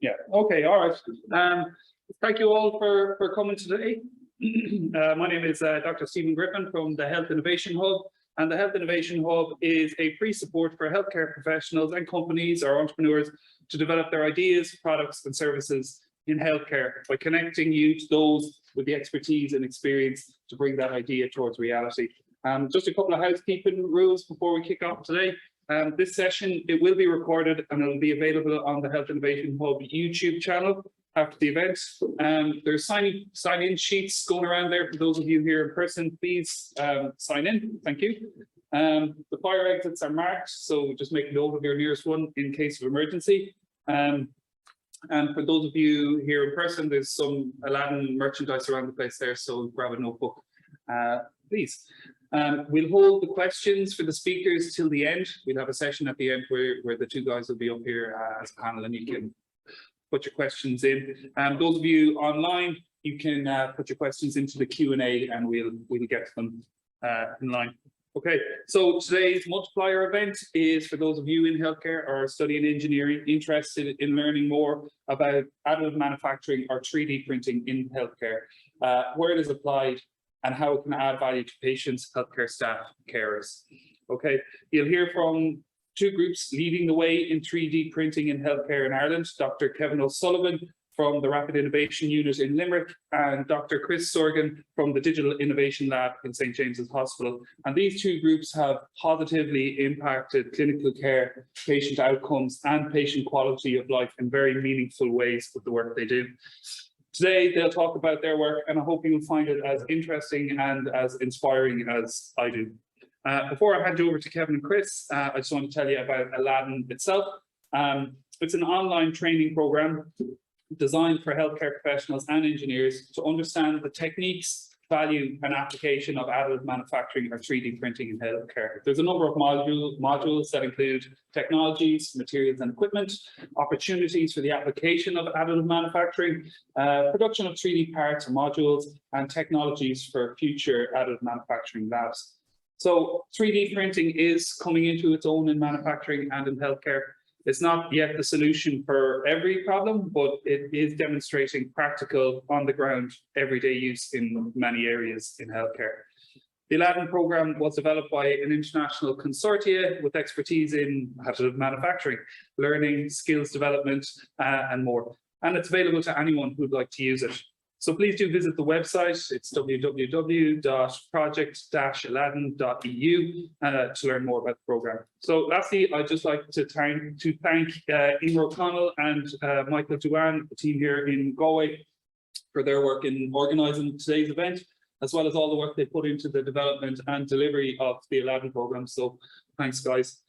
Yeah, okay, all right. Thank you all for coming today. My name is Dr. Stephen Griffin from the Health Innovation Hub, and the Health Innovation Hub is a free support for healthcare professionals and companies or entrepreneurs to develop their ideas, products and services in healthcare by connecting you to those with the expertise and experience to bring that idea towards reality. Just a couple of housekeeping rules before we kick off today. This session, it will be recorded and it will be available on the Health Innovation Hub YouTube channel after the event. There's sign-in sheets going around there for those of you here in person. Please sign in. Thank you. The fire exits are marked, so just make note of your nearest one in case of emergency. And for those of you here in person, there's some Aladdin merchandise around the place there, so grab a notebook, please. We'll hold the questions for the speakers till the end. We'll have a session at the end where the two guys will be up here as a panel and you can put your questions in. Those of you online, you can put your questions into the Q&A and we'll get to them in line. Okay, so today's Multiplier event is for those of you in healthcare or studying engineering interested in learning more about additive manufacturing or 3D printing in healthcare, where it is applied, and how it can add value to patients, healthcare staff, carers. Okay, you'll hear from two groups leading the way in 3D printing in healthcare in Ireland, Dr. Kevin O'Sullivan from the Rapid Innovation Unit in Limerick and Dr. Chris Soraghan from the Digital Innovation Lab in St. James's Hospital. And these two groups have positively impacted clinical care, patient outcomes and patient quality of life in very meaningful ways with the work they do. Today, they'll talk about their work, and I hope you will find it as interesting and as inspiring as I do. Before I hand you over to Kevin and Chris, I just want to tell you about Aladdin itself. It's an online training program designed for healthcare professionals and engineers to understand the techniques, value and application of additive manufacturing or 3D printing in healthcare. There's a number of modules that include technologies, materials and equipment, opportunities for the application of additive manufacturing, production of 3D parts or modules, and technologies for future additive manufacturing labs. So 3D printing is coming into its own in manufacturing and in healthcare. It's not yet the solution for every problem, but it is demonstrating practical, on-the-ground, everyday use in many areas in healthcare. The Aladdin program was developed by an international consortia with expertise in additive manufacturing, learning, skills development, and more. And it's available to anyone who'd like to use it. So please do visit the website. It's www.project-aladdin.eu to learn more about the program. So lastly, I'd just like to thank Emer O'Connell and Michael Duan, the team here in Galway, for their work in organising today's event, as well as all the work they put into the development and delivery of the Aladdin program. So thanks, guys.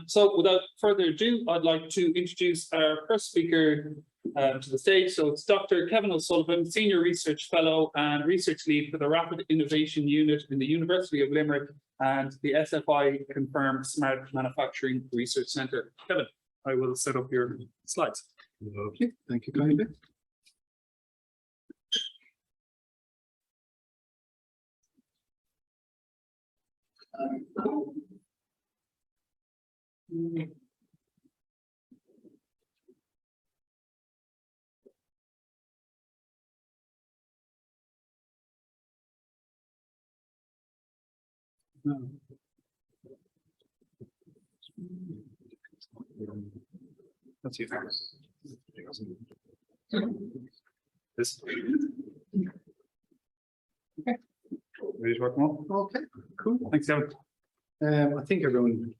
So without further ado, I'd like to introduce our first speaker to the stage. So it's Dr. Kevin O'Sullivan, Senior Research Fellow and Research Lead for the Rapid Innovation Unit in the University of Limerick and the SFI Confirmed Smart Manufacturing Research Centre. Kevin, I will set up your slides. Okay, thank you kindly. Let's see. This. Okay. Ready to work them up? Okay, cool. Thanks, Kevin. I think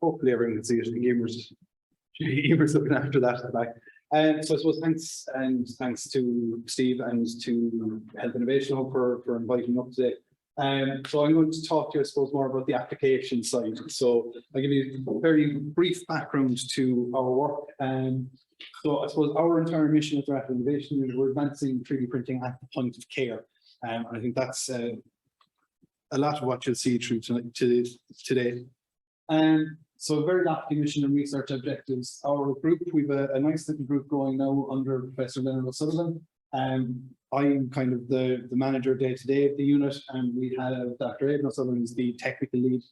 hopefully everyone can see it. Emer's looking after that at the back. So I suppose thanks to Steve and to Health Innovation Hub for inviting me up today. So I'm going to talk to you, I suppose, more about the application side. So I'll give you a very brief background to our work. So I suppose our entire mission at the Rapid Innovation Unit, we're advancing 3D printing at the point of care. And I think that's a lot of what you'll see through today. So a very lofty mission and research objectives. Our group, we've a nice little group going now under Professor Leonard O'Sullivan. I'm kind of the manager day-to-day of the unit, and we have Dr. Aidan O'Sullivan, who's the technical lead.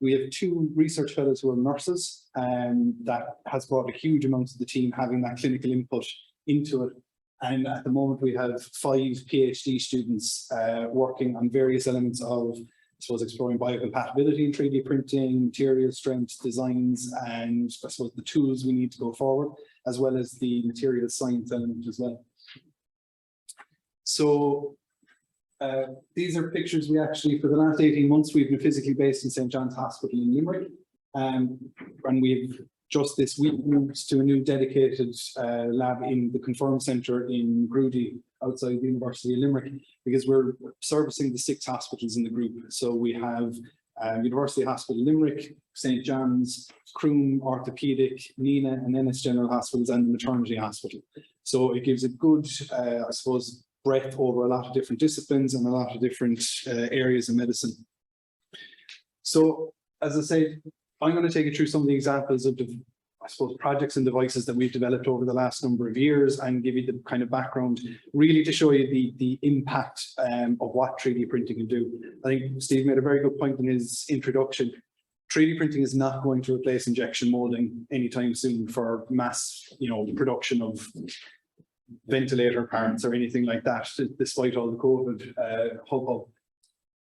We have 2 research fellows who are nurses, and that has brought a huge amount of the team having that clinical input into it. And at the moment, we have 5 PhD students working on various elements of, I suppose, exploring biocompatibility in 3D printing, material strength, designs, and I suppose the tools we need to go forward, as well as the material science element as well. So these are pictures we actually, for the last 18 months, we've been physically based in St. John's Hospital in Limerick. And we've just this week moved to a new dedicated lab in the Confirm Centre in Grudy, outside the University of Limerick, because we're servicing the 6 hospitals in the group. So we have University Hospital Limerick, St. John's, Croom Orthopaedic, Nina and Ennis General Hospitals, and the Maternity Hospital. So it gives a good, I suppose, breadth over a lot of different disciplines and a lot of different areas of medicine. So, as I said, I'm going to take you through some of the examples of the, I suppose, projects and devices that we've developed over the last number of years, and give you the kind of background, really to show you the impact of what 3D printing can do. I think Steve made a very good point in his introduction. 3D printing is not going to replace injection molding anytime soon for mass, production of ventilator parts or anything like that, despite all the COVID hubbub.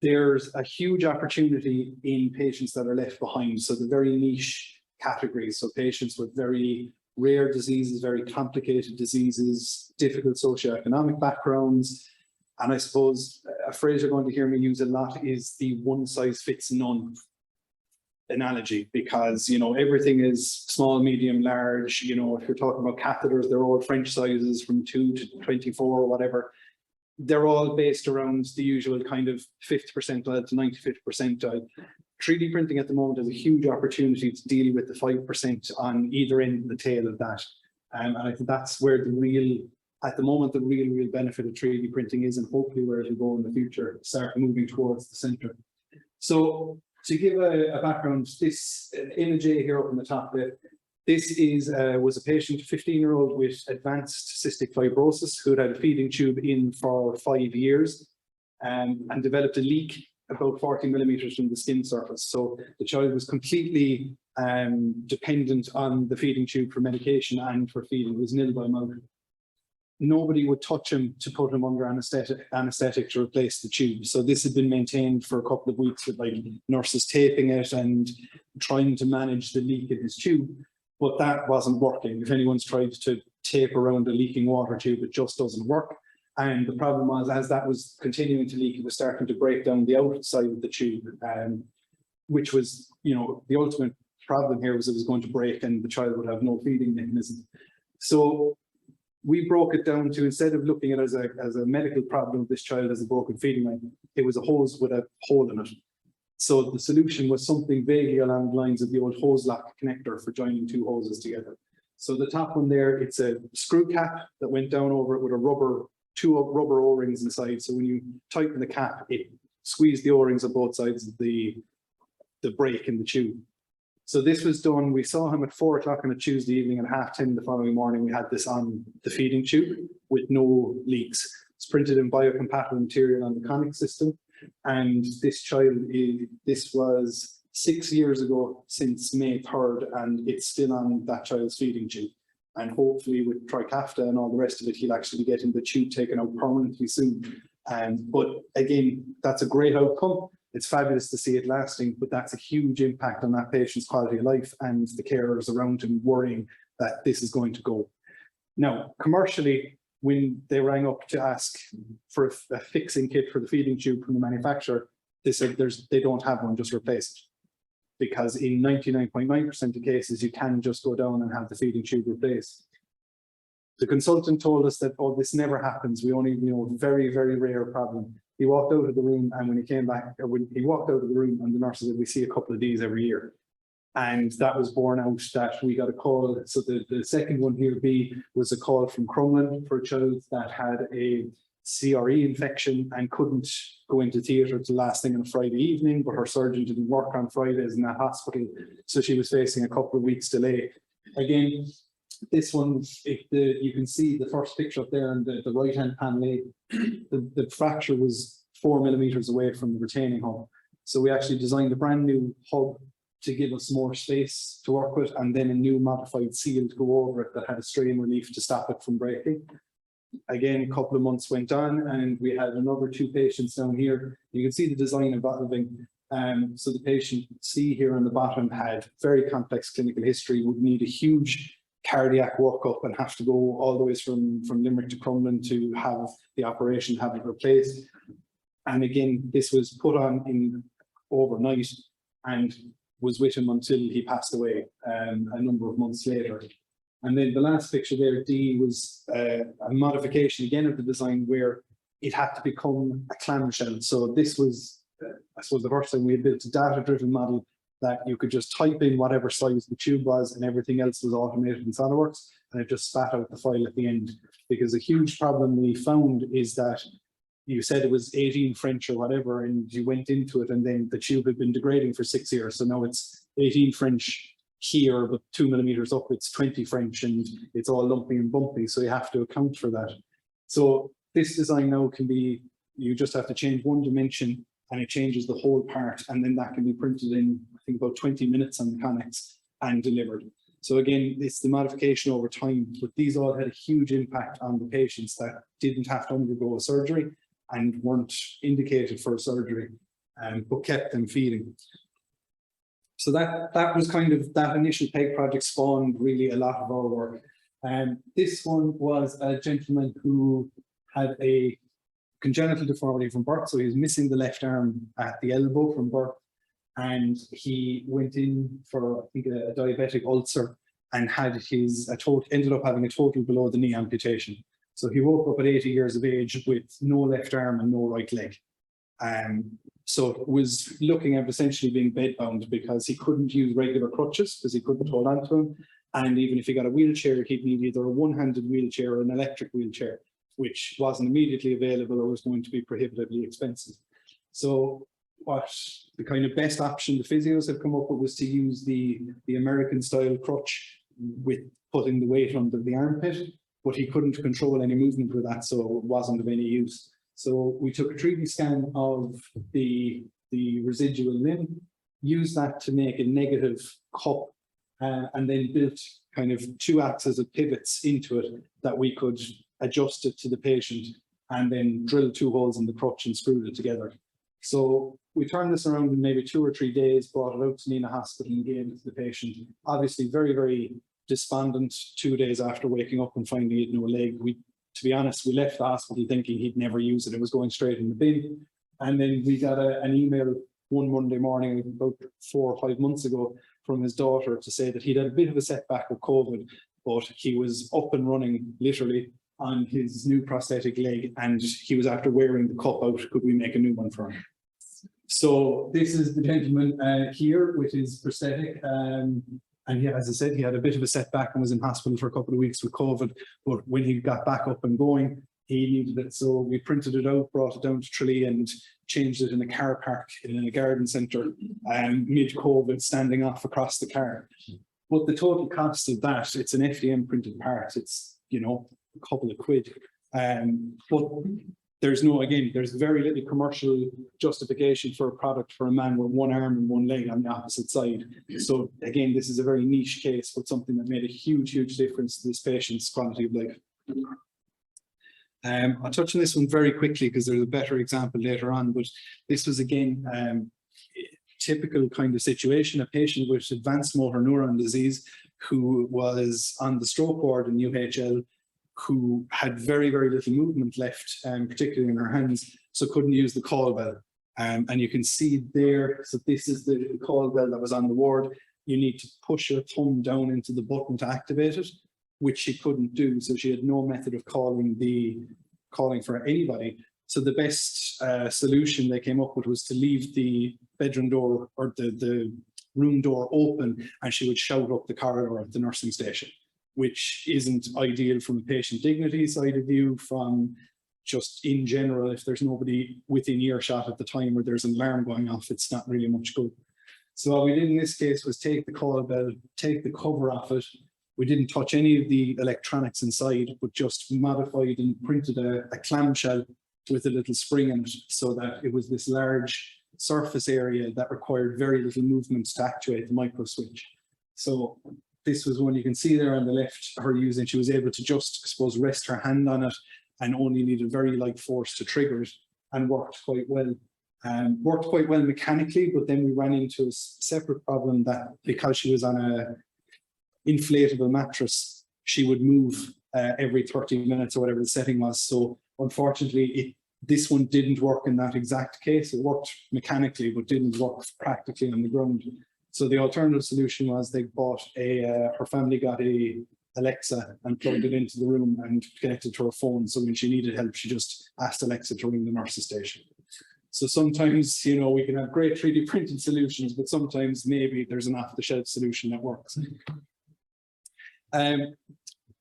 There's a huge opportunity in patients that are left behind. So the very niche categories, so patients with very rare diseases, very complicated diseases, difficult socioeconomic backgrounds. And I suppose a phrase you're going to hear me use a lot is the one size fits none analogy, because everything is small, medium, large. If you're talking about catheters, they're all French sizes from 2 to 24 or whatever. They're all based around the usual kind of 50th percentile to 95th percentile. 3D printing at the moment has a huge opportunity to deal with the 5% on either end of the tail of that. And I think that's where at the moment, the real benefit of 3D printing is, and hopefully where it'll go in the future, start moving towards the centre. So to give a background, this image here up in the top there, this was a patient, 15-year-old with advanced cystic fibrosis, who had a feeding tube in for 5 years and developed a leak about 40 millimeters from the skin surface. So the child was completely dependent on the feeding tube for medication and for feeding. It was nil by mouth. Nobody would touch him to put him under anesthetic to replace the tube. So this had been maintained for a couple of weeks with nurses taping it and trying to manage the leak in his tube. But that wasn't working. If anyone's tried to tape around a leaking water tube, it just doesn't work. And the problem was, as that was continuing to leak, it was starting to break down the outside of the tube, which was, the ultimate problem here was it was going to break and the child would have no feeding mechanism. So we broke it down to, instead of looking at it as a medical problem, this child has a broken feeding line, it was a hose with a hole in it. So the solution was something vaguely along the lines of the old hose lock connector for joining 2 hoses together. So the top one there, it's a screw cap that went down over it with a 2 rubber O-rings inside. So when you tighten the cap, it squeezed the O-rings on both sides of the break in the tube. So this was done, we saw him at 4 o'clock on a Tuesday evening, and 10:30 the following morning, we had this on the feeding tube with no leaks. It's printed in biocompatible material on the conic system. And this child, this was 6 years ago since May 3rd, and it's still on that child's feeding tube. And hopefully with Trikafta and all the rest of it, he'll actually be getting the tube taken out permanently soon. But again, that's a great outcome. It's fabulous to see it lasting, but that's a huge impact on that patient's quality of life and the carers around him worrying that this is going to go. Now, commercially, when they rang up to ask for a fixing kit for the feeding tube from the manufacturer, they said they don't have one, just replace it. Because in 99.9% of cases, you can just go down and have the feeding tube replaced. The consultant told us that, oh, this never happens. We only, very, very rare problem. He walked out of the room, and when he came back, or when he walked out of the room, and the nurse said, we see a couple of these every year. And that was borne out that we got a call. So the second one here, B, was a call from Crumlin for a child that had a CRE infection and couldn't go into theatre till last thing on a Friday evening, but her surgeon didn't work on Fridays in that hospital. So she was facing a couple of weeks delay. Again, this one, you can see the first picture up there on the right-hand panel, the fracture was 4 millimeters away from the retaining hub. So we actually designed a brand new hub to give us more space to work with, and then a new modified seal to go over it that had a strain relief to stop it from breaking. Again, a couple of months went on, and we had another 2 patients down here. You can see the design evolving. So the patient C here on the bottom had very complex clinical history, would need a huge cardiac workup and have to go all the way from Limerick to Crumlin to have the operation, have it replaced. And again, this was put on in overnight and was with him until he passed away a number of months later. And then the last picture there, D, was a modification again of the design where it had to become a clamshell. So this was, I suppose, the first time we had built a data-driven model that you could just type in whatever size the tube was and everything else was automated in SolidWorks, and it just spat out the file at the end. Because a huge problem we found is that you said it was 18 French or whatever, and you went into it and then the tube had been degrading for 6 years. So now it's 18 French here, but 2 millimeters up, it's 20 French, and it's all lumpy and bumpy. So you have to account for that. So this design now can be, you just have to change one dimension and it changes the whole part. And then that can be printed in, I think, about 20 minutes on the Connex and delivered. So again, it's the modification over time, but these all had a huge impact on the patients that didn't have to undergo a surgery and weren't indicated for a surgery, but kept them feeding. So that was kind of, that initial PEG project spawned really a lot of our work. This one was a gentleman who had a congenital deformity from birth. So he was missing the left arm at the elbow from birth. And he went in for, I think, a diabetic ulcer and had ended up having a total below the knee amputation. So he woke up at 80 years of age with no left arm and no right leg. So was looking at essentially being bedbound because he couldn't use regular crutches because he couldn't hold on to them. And even if he got a wheelchair, he'd need either a one-handed wheelchair or an electric wheelchair, which wasn't immediately available or was going to be prohibitively expensive. So what the kind of best option the physios have come up with was to use the American style crutch with putting the weight under the armpit, but he couldn't control any movement with that, so it wasn't of any use. So we took a 3D scan of the residual limb, used that to make a negative cup, and then built kind of 2 axes of pivots into it that we could adjust it to the patient and then drill 2 holes in the crutch and screwed it together. So we turned this around in maybe 2 or 3 days, brought it out to Nina Hospital and gave it to the patient. Obviously very, very despondent 2 days after waking up and finding he had no leg. To be honest, we left the hospital thinking he'd never use it. It was going straight in the bin. And then we got an email one Monday morning, about 4 or 5 months ago, from his daughter to say that he'd had a bit of a setback with COVID, but he was up and running literally on his new prosthetic leg, and he was after wearing the cup out. Could we make a new one for him? So this is the gentleman here with his prosthetic. And yeah, as I said, he had a bit of a setback and was in hospital for a couple of weeks with COVID. But when he got back up and going, he needed it. So we printed it out, brought it down to Tralee and changed it in a car park in a garden centre mid-COVID, standing off across the car. But the total cost of that, it's an FDM printed part. It's, you know, a couple of quid. But there's there's very little commercial justification for a product for a man with 1 arm and 1 leg on the opposite side. So again, this is a very niche case, but something that made a huge, huge difference to this patient's quality of life. I'll touch on this one very quickly because there's a better example later on, but this was again, typical kind of situation, a patient with advanced motor neuron disease who was on the stroke ward in UHL, who had very, very little movement left, particularly in her hands, so couldn't use the call bell. And you can see there, so this is the call bell that was on the ward. You need to push your thumb down into the button to activate it, which she couldn't do. So she had no method of calling for anybody. So the best solution they came up with was to leave the bedroom door or the room door open, and she would shout up the corridor at the nursing station, which isn't ideal from a patient dignity side of view, from just in general, if there's nobody within earshot at the time where there's an alarm going off, it's not really much good. So what we did in this case was take the call bell, take the cover off it. We didn't touch any of the electronics inside, but just modified and printed a clamshell with a little spring in it so that it was this large surface area that required very little movement to actuate the micro switch. So this was one you can see there on the left, her using, she was able to just, I suppose, rest her hand on it and only needed very light force to trigger it, and worked quite well. Worked quite well mechanically, but then we ran into a separate problem that because she was on a inflatable mattress, she would move every 30 minutes or whatever the setting was. So unfortunately, this one didn't work in that exact case. It worked mechanically, but didn't work practically on the ground. So the alternative solution was they bought her family got a Alexa and plugged it into the room and connected to her phone. So when she needed help, she just asked Alexa to ring the nurse's station. So sometimes, you know, we can have great 3D printed solutions, but sometimes maybe there's an off-the-shelf solution that works.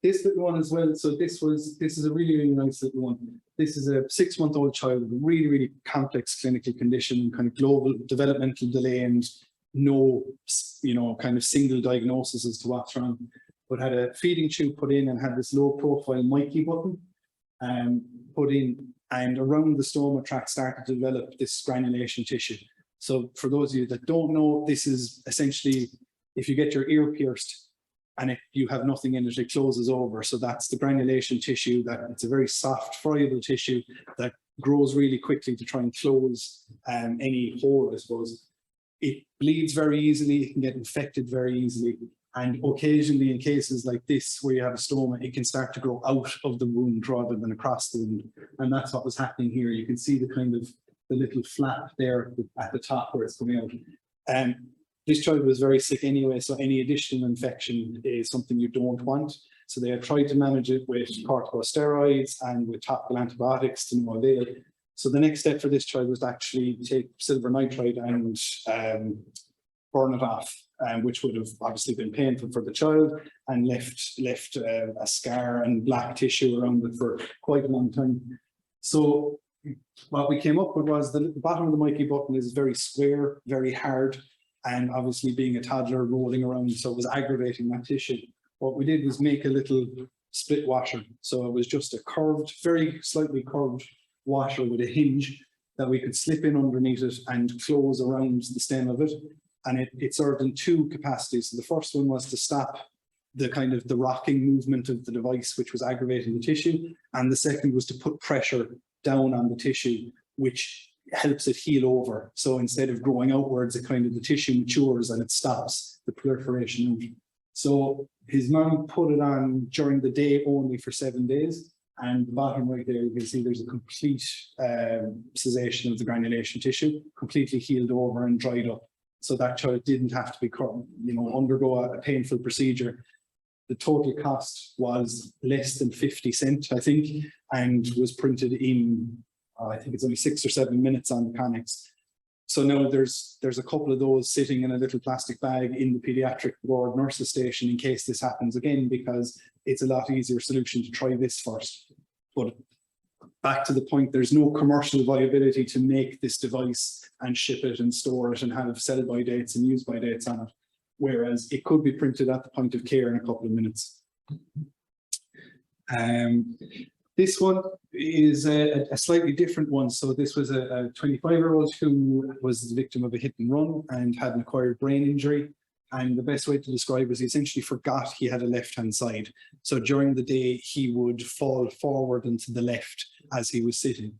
This little one as well. So this is a really, really nice little one. This is a 6-month-old child with a really, really complex clinical condition, kind of global developmental delay, and no, you know, kind of single diagnosis as to what's wrong, but had a feeding tube put in and had this low profile Mikey button put in, and around the stoma tract started to develop this granulation tissue. So for those of you that don't know, this is essentially if you get your ear pierced and you have nothing in it, it closes over. So that's the granulation tissue. That it's a very soft, friable tissue that grows really quickly to try and close any hole, I suppose. It bleeds very easily, it can get infected very easily. And occasionally in cases like this, where you have a stoma, it can start to grow out of the wound rather than across the wound. And that's what was happening here. You can see the kind of the little flap there at the top where it's coming out. This child was very sick anyway, so any additional infection is something you don't want. So they had tried to manage it with corticosteroids and with topical antibiotics to no avail. So the next step for this child was to actually take silver nitride and burn it off, which would have obviously been painful for the child and left a scar and black tissue around it for quite a long time. So what we came up with was the bottom of the Mikey button is very square, very hard, and obviously being a toddler rolling around, so it was aggravating that tissue. What we did was make a little split washer. So it was just a curved, very slightly curved washer with a hinge that we could slip in underneath it and close around the stem of it. And it served in two capacities. So the first one was to stop the kind of the rocking movement of the device, which was aggravating the tissue. And the second was to put pressure down on the tissue, which helps it heal over. So instead of growing outwards, it kind of the tissue matures and it stops the proliferation out. So his mum put it on during the day only for 7 days. And the bottom right there, you can see there's a complete cessation of the granulation tissue, completely healed over and dried up. So that child didn't have to be, you know, undergo a painful procedure. The total cost was less than 50 cents, I think, and was printed in, I think it's only 6 or 7 minutes on mechanics. So now there's a couple of those sitting in a little plastic bag in the pediatric ward nurses station in case this happens again, because it's a lot easier solution to try this first. But back to the point, there's no commercial viability to make this device and ship it and store it and have sell-by dates and use-by dates on it, whereas it could be printed at the point of care in a couple of minutes. This one is a slightly different one. So this was a 25-year-old who was the victim of a hit and run and had an acquired brain injury. And the best way to describe it is he essentially forgot he had a left-hand side. So during the day, he would fall forward and to the left as he was sitting.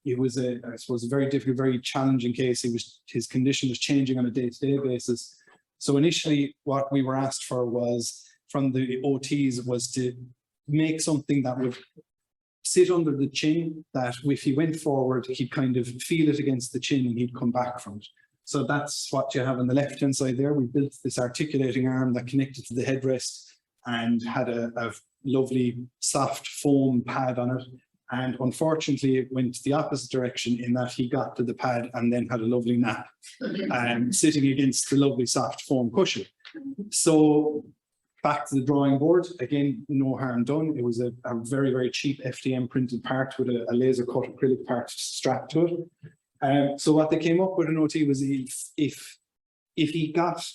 It was I suppose, a very difficult, very challenging case. His condition was changing on a day-to-day basis. So initially, what we were asked for was, from the OTs, was to make something that would sit under the chin, that if he went forward, he'd kind of feel it against the chin and he'd come back from it. So that's what you have on the left-hand side there. We built this articulating arm that connected to the headrest and had a lovely soft foam pad on it. And unfortunately, it went the opposite direction in that he got to the pad and then had a lovely nap sitting against the lovely soft foam cushion. So back to the drawing board, again, no harm done. It was a very, very cheap FDM printed part with a laser cut acrylic part strapped to it. So what they came up with an OT was if he got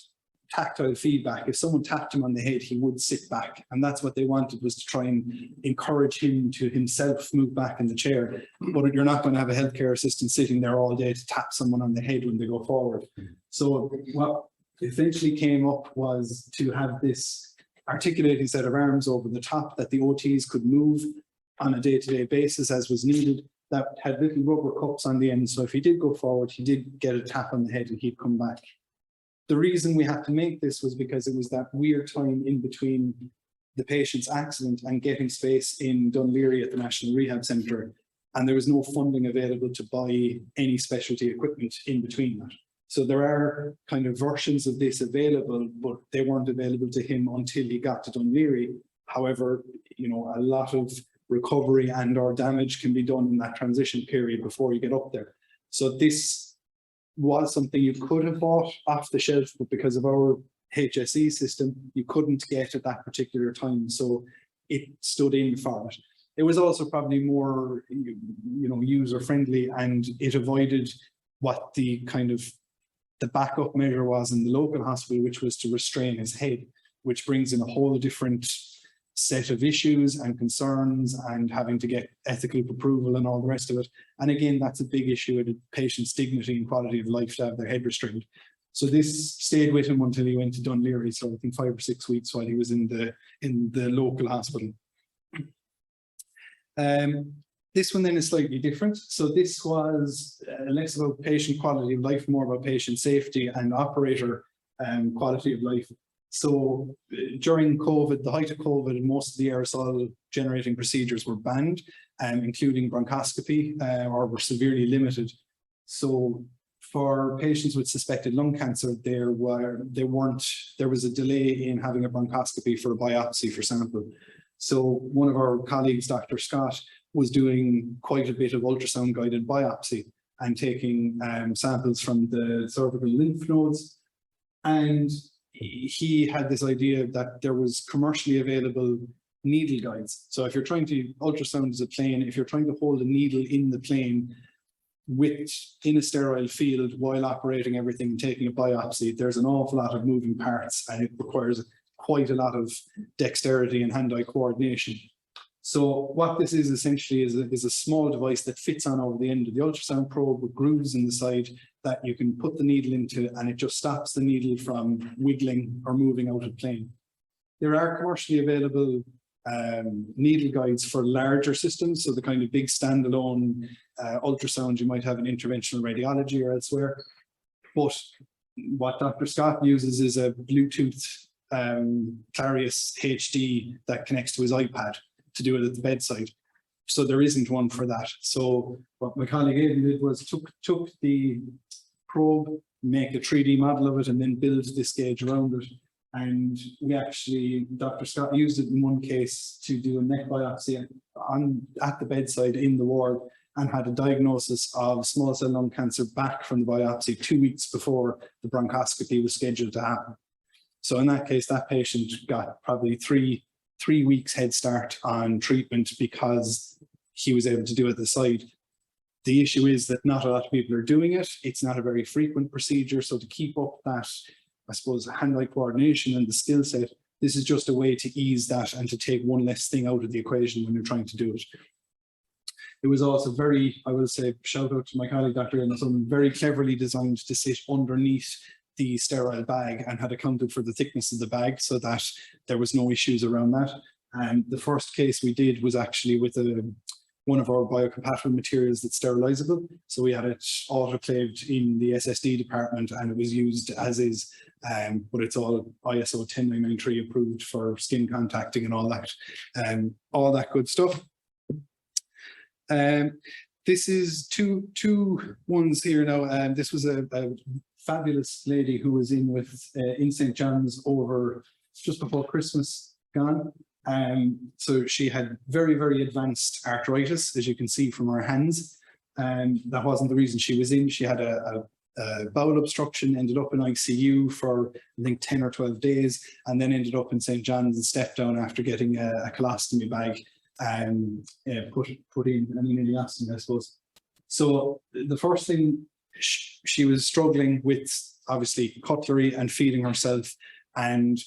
tactile feedback. If someone tapped him on the head, he would sit back. And that's what they wanted, was to try and encourage him to himself move back in the chair. But you're not going to have a healthcare assistant sitting there all day to tap someone on the head when they go forward. So what eventually came up was to have this articulating set of arms over the top that the OTs could move on a day-to-day basis as was needed, that had little rubber cups on the end. So if he did go forward, he did get a tap on the head and he'd come back. The reason we had to make this was because it was that weird time in between the patient's accident and getting space in Dunleary at the National Rehab Centre. And there was no funding available to buy any specialty equipment in between that. So there are kind of versions of this available, but they weren't available to him until he got to Dunleary. However, you know, a lot of recovery and or damage can be done in that transition period before you get up there. So this was something you could have bought off the shelf, but because of our HSE system, you couldn't get at that particular time. So it stood in for it. It was also probably more, you know, user friendly, and it avoided what the kind of the backup measure was in the local hospital, which was to restrain his head, which brings in a whole different set of issues and concerns and having to get ethical approval and all the rest of it. And again, that's a big issue with the patient's dignity and quality of life to have their head restrained. So this stayed with him until he went to Dunleary. So I think 5 or 6 weeks while he was in the local hospital. This one then is slightly different. So this was less about patient quality of life, more about patient safety and operator quality of life. So during COVID, the height of COVID, most of the aerosol generating procedures were banned, including bronchoscopy, or were severely limited. So for patients with suspected lung cancer, there was a delay in having a bronchoscopy for a biopsy for sample. So one of our colleagues, Dr. Scott, was doing quite a bit of ultrasound guided biopsy and taking samples from the cervical lymph nodes. And he had this idea that there was commercially available needle guides. So if you're trying to ultrasound as a plane, if you're trying to hold a needle in the plane in a sterile field while operating everything and taking a biopsy, there's an awful lot of moving parts and it requires quite a lot of dexterity and hand-eye coordination. So what this is essentially is a small device that fits on over the end of the ultrasound probe with grooves in the side that you can put the needle into, and it just stops the needle from wiggling or moving out of plane. There are commercially available needle guides for larger systems, so the kind of big standalone ultrasound you might have in interventional radiology or elsewhere. But what Dr. Scott uses is a Bluetooth Clarius HD that connects to his iPad to do it at the bedside. So there isn't one for that. So what my colleague Aidan did was took the probe, make a 3D model of it, and then build this gauge around it. And we actually, Dr. Scott used it in one case to do a neck biopsy at the bedside in the ward, and had a diagnosis of small cell lung cancer back from the biopsy 2 weeks before the bronchoscopy was scheduled to happen. So in that case, that patient got probably three weeks head start on treatment because he was able to do it at the side. The issue is that not a lot of people are doing it. It's not a very frequent procedure. So to keep up that, I suppose, hand-eye coordination and the skill set, this is just a way to ease that and to take one less thing out of the equation when you're trying to do it. It was also very, I will say, shout out to my colleague, Dr. Anderson, very cleverly designed to sit underneath the sterile bag and had accounted for the thickness of the bag so that there was no issues around that. And the first case we did was actually with one of our biocompatible materials that's sterilizable. So we had it autoclaved in the SSD department and it was used as is, but it's all ISO 10993 approved for skin contacting and all that good stuff. This is two ones here now. This was a fabulous lady who was in St. John's over just before Christmas gone. So she had very, very advanced arthritis, as you can see from her hands. That wasn't the reason she was in. She had a bowel obstruction, ended up in ICU for I think 10 or 12 days, and then ended up in St. John's and stepped down after getting a colostomy bag put in, an ileostomy, I suppose. So the first thing, she was struggling with obviously cutlery and feeding herself. And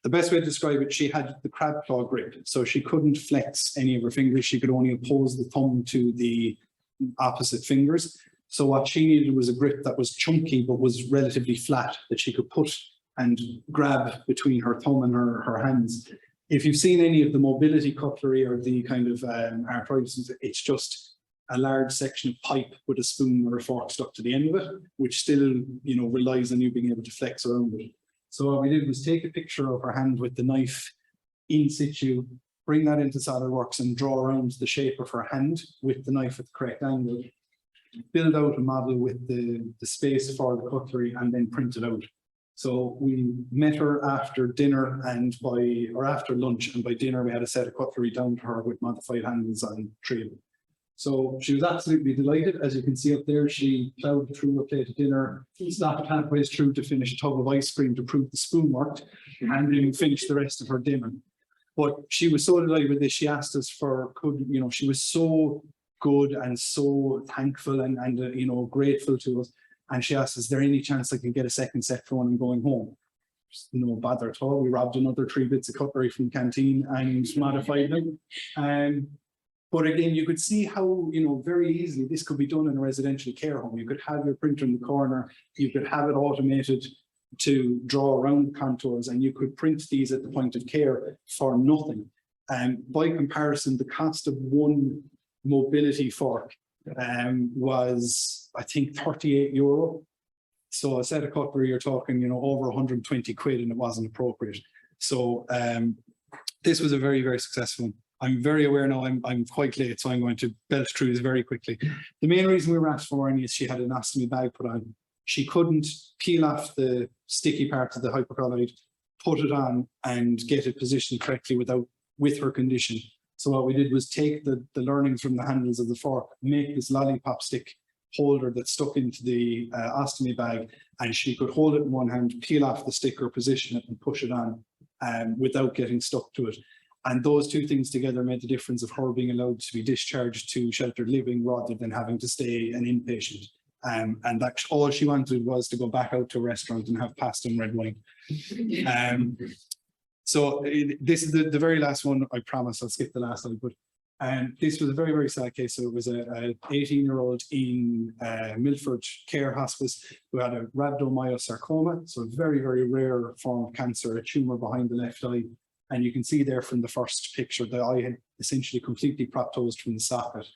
the best way to describe it, she had the crab claw grip. So she couldn't flex any of her fingers. She could only oppose the thumb to the opposite fingers. So what she needed was a grip that was chunky, but was relatively flat, that she could put and grab between her thumb and her hands. If you've seen any of the mobility cutlery or the kind of arthritis, it's just a large section of pipe with a spoon or a fork stuck to the end of it, which still, you know, relies on you being able to flex around it. So what we did was take a picture of her hand with the knife in situ, bring that into SolidWorks and draw around the shape of her hand with the knife at the correct angle, build out a model with the space for the cutlery, and then print it out. So we met her after dinner or after lunch, and by dinner we had a set of cutlery down to her with modified handles on 3 of them. So she was absolutely delighted. As you can see up there, she plowed through a plate of dinner, stopped halfway through to finish a tub of ice cream to prove the spoon worked, and then finished the rest of her dinner. But she was so delighted with this, she asked us she was so good and so thankful and grateful to us. And she asked, is there any chance I can get a second set for when I'm going home? Just no bother at all. We robbed another 3 bits of cutlery from the canteen and modified them. But again, you could see how, very easily this could be done in a residential care home. You could have your printer in the corner, you could have it automated to draw around the contours, and you could print these at the point of care for nothing. By comparison, the cost of one mobility fork was, I think, €38. So a set of cutlery, you're talking, over 120 quid, and it wasn't appropriate. So this was a very, very successful one. I'm very aware now I'm quite late, so I'm going to belt through this very quickly. The main reason we were asked for Arnie is she had an ostomy bag put on. She couldn't peel off the sticky part of the hypocolloid, put it on, and get it positioned correctly with her condition. So what we did was take the learnings from the handles of the fork, make this lollipop stick holder that stuck into the ostomy bag, and she could hold it in one hand, peel off the sticker, position it, and push it on without getting stuck to it. And those two things together made the difference of her being allowed to be discharged to sheltered living rather than having to stay an inpatient. And that all she wanted was to go back out to a restaurant and have pasta and red wine. So this is the very last one. I promise I'll skip the last one. But this was a very, very sad case. So it was a 18-year-old in Milford Care Hospice who had a rhabdomyosarcoma, so a very, very rare form of cancer, a tumour behind the left eye. And you can see there from the first picture, the eye had essentially completely proptosed from the socket.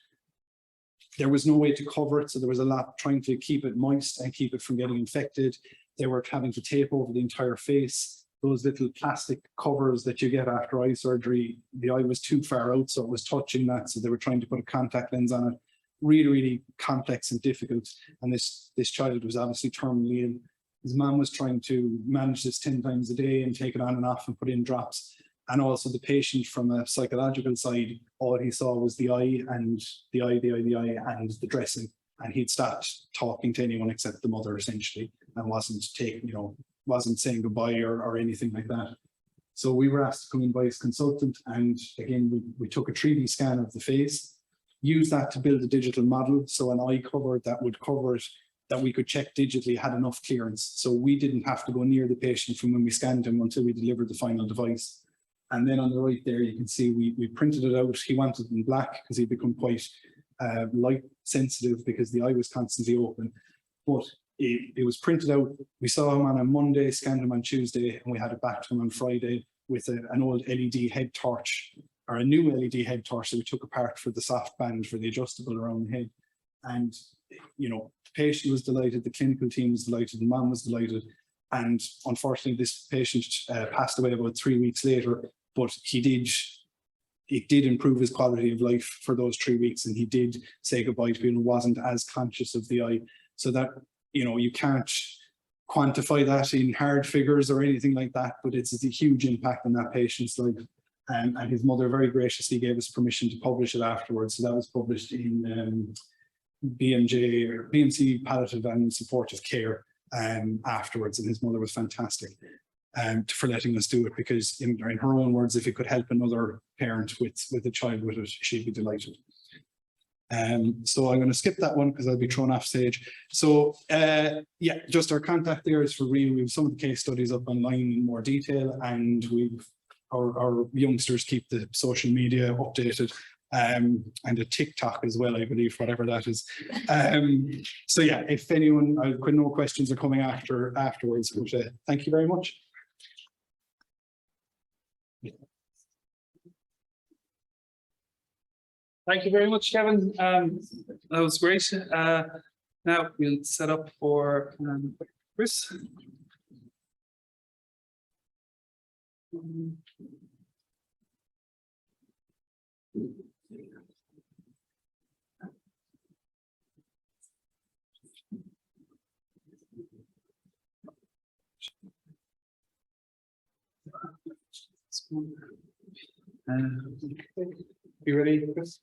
There was no way to cover it, so there was a lot trying to keep it moist and keep it from getting infected. They were having to tape over the entire face. Those little plastic covers that you get after eye surgery, the eye was too far out, so it was touching that. So they were trying to put a contact lens on it. Really, really complex and difficult. And this child was obviously terminally ill. His mom was trying to manage this 10 times a day and take it on and off and put in drops. And also the patient, from a psychological side, all he saw was the eye and the eye and the dressing. And he'd stopped talking to anyone except the mother, essentially, and wasn't saying goodbye or anything like that. So we were asked to come in by his consultant, and again, we took a 3D scan of the face, used that to build a digital model. So an eye cover that would cover it, that we could check digitally, had enough clearance. So we didn't have to go near the patient from when we scanned him until we delivered the final device. And then on the right there, you can see we printed it out. He wanted it in black because he'd become quite light sensitive because the eye was constantly open. But it was printed out. We saw him on a Monday, scanned him on Tuesday, and we had it back to him on Friday with an old LED head torch, or a new LED head torch that we took apart for the soft band for the adjustable around the head. And, the patient was delighted, the clinical team was delighted, the mom was delighted. And unfortunately, this patient passed away about 3 weeks later, but it did improve his quality of life for those 3 weeks. And he did say goodbye to people and wasn't as conscious of the eye. So that, you can't quantify that in hard figures or anything like that, but it's a huge impact on that patient's life. And his mother very graciously gave us permission to publish it afterwards. So that was published in BMC Palliative and Supportive Care afterwards, and his mother was fantastic for letting us do it, because in her own words, if it could help another parent with a child with it, she'd be delighted. So I'm going to skip that one because I'll be thrown off stage. So yeah, just our contact there is for real. We have some of the case studies up online in more detail, and our youngsters keep the social media updated, and a TikTok as well, I believe, whatever that is. So yeah, if anyone, I know questions are coming afterwards, but thank you very much. Thank you very much, Kevin. That was great. Now we'll set up for Chris. You ready, Chris?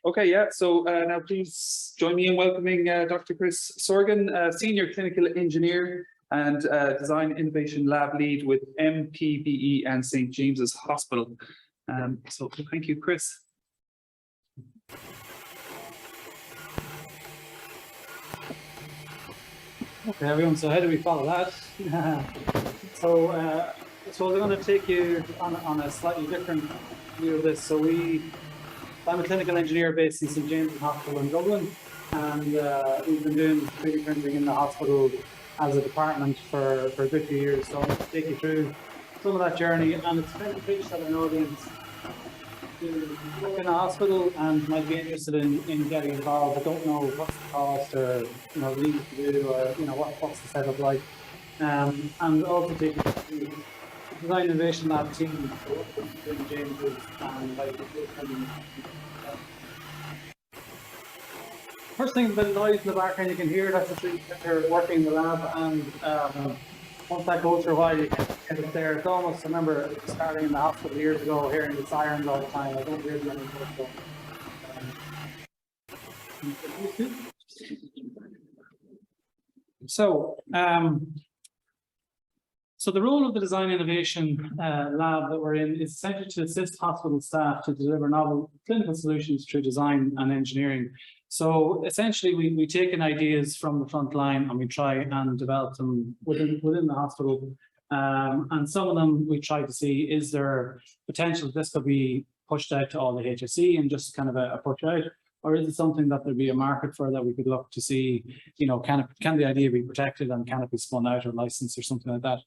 Okay, yeah. So now please join me in welcoming Dr. Chris Soraghan, Senior Clinical Engineer and Design Innovation Lab Lead with MPBE and St. James's Hospital. So thank you, Chris. Okay, everyone, so how do we follow that? So I suppose I'm going to take you on a slightly different view of this. So I'm a clinical engineer based in St. James's Hospital in Dublin, and we've been doing 3D printing in the hospital as a department for a good few years. So I'm going to take you through some of that journey, and it's kind of pitched at an audience who work in a hospital and might be interested in getting involved, but don't know what's the cost or the need to do, or what's the setup like. And also take you through the Design Innovation Lab team in James's and first thing, the noise in the background, you can hear that's the they're working in the lab, and once that goes for a while, you get it there. It's almost, I remember starting in the hospital years ago, hearing the sirens all the time. I don't hear them anymore. So the role of the Design Innovation Lab that we're in is essentially to assist hospital staff to deliver novel clinical solutions through design and engineering. So essentially, we take in ideas from the front line and we try and develop them within the hospital. And some of them we try to see, is there potential that this could be pushed out to all the HSE and just kind of a push out? Or is it something that there'd be a market for that we could look to see, can the idea be protected and can it be spun out or licensed or something like that?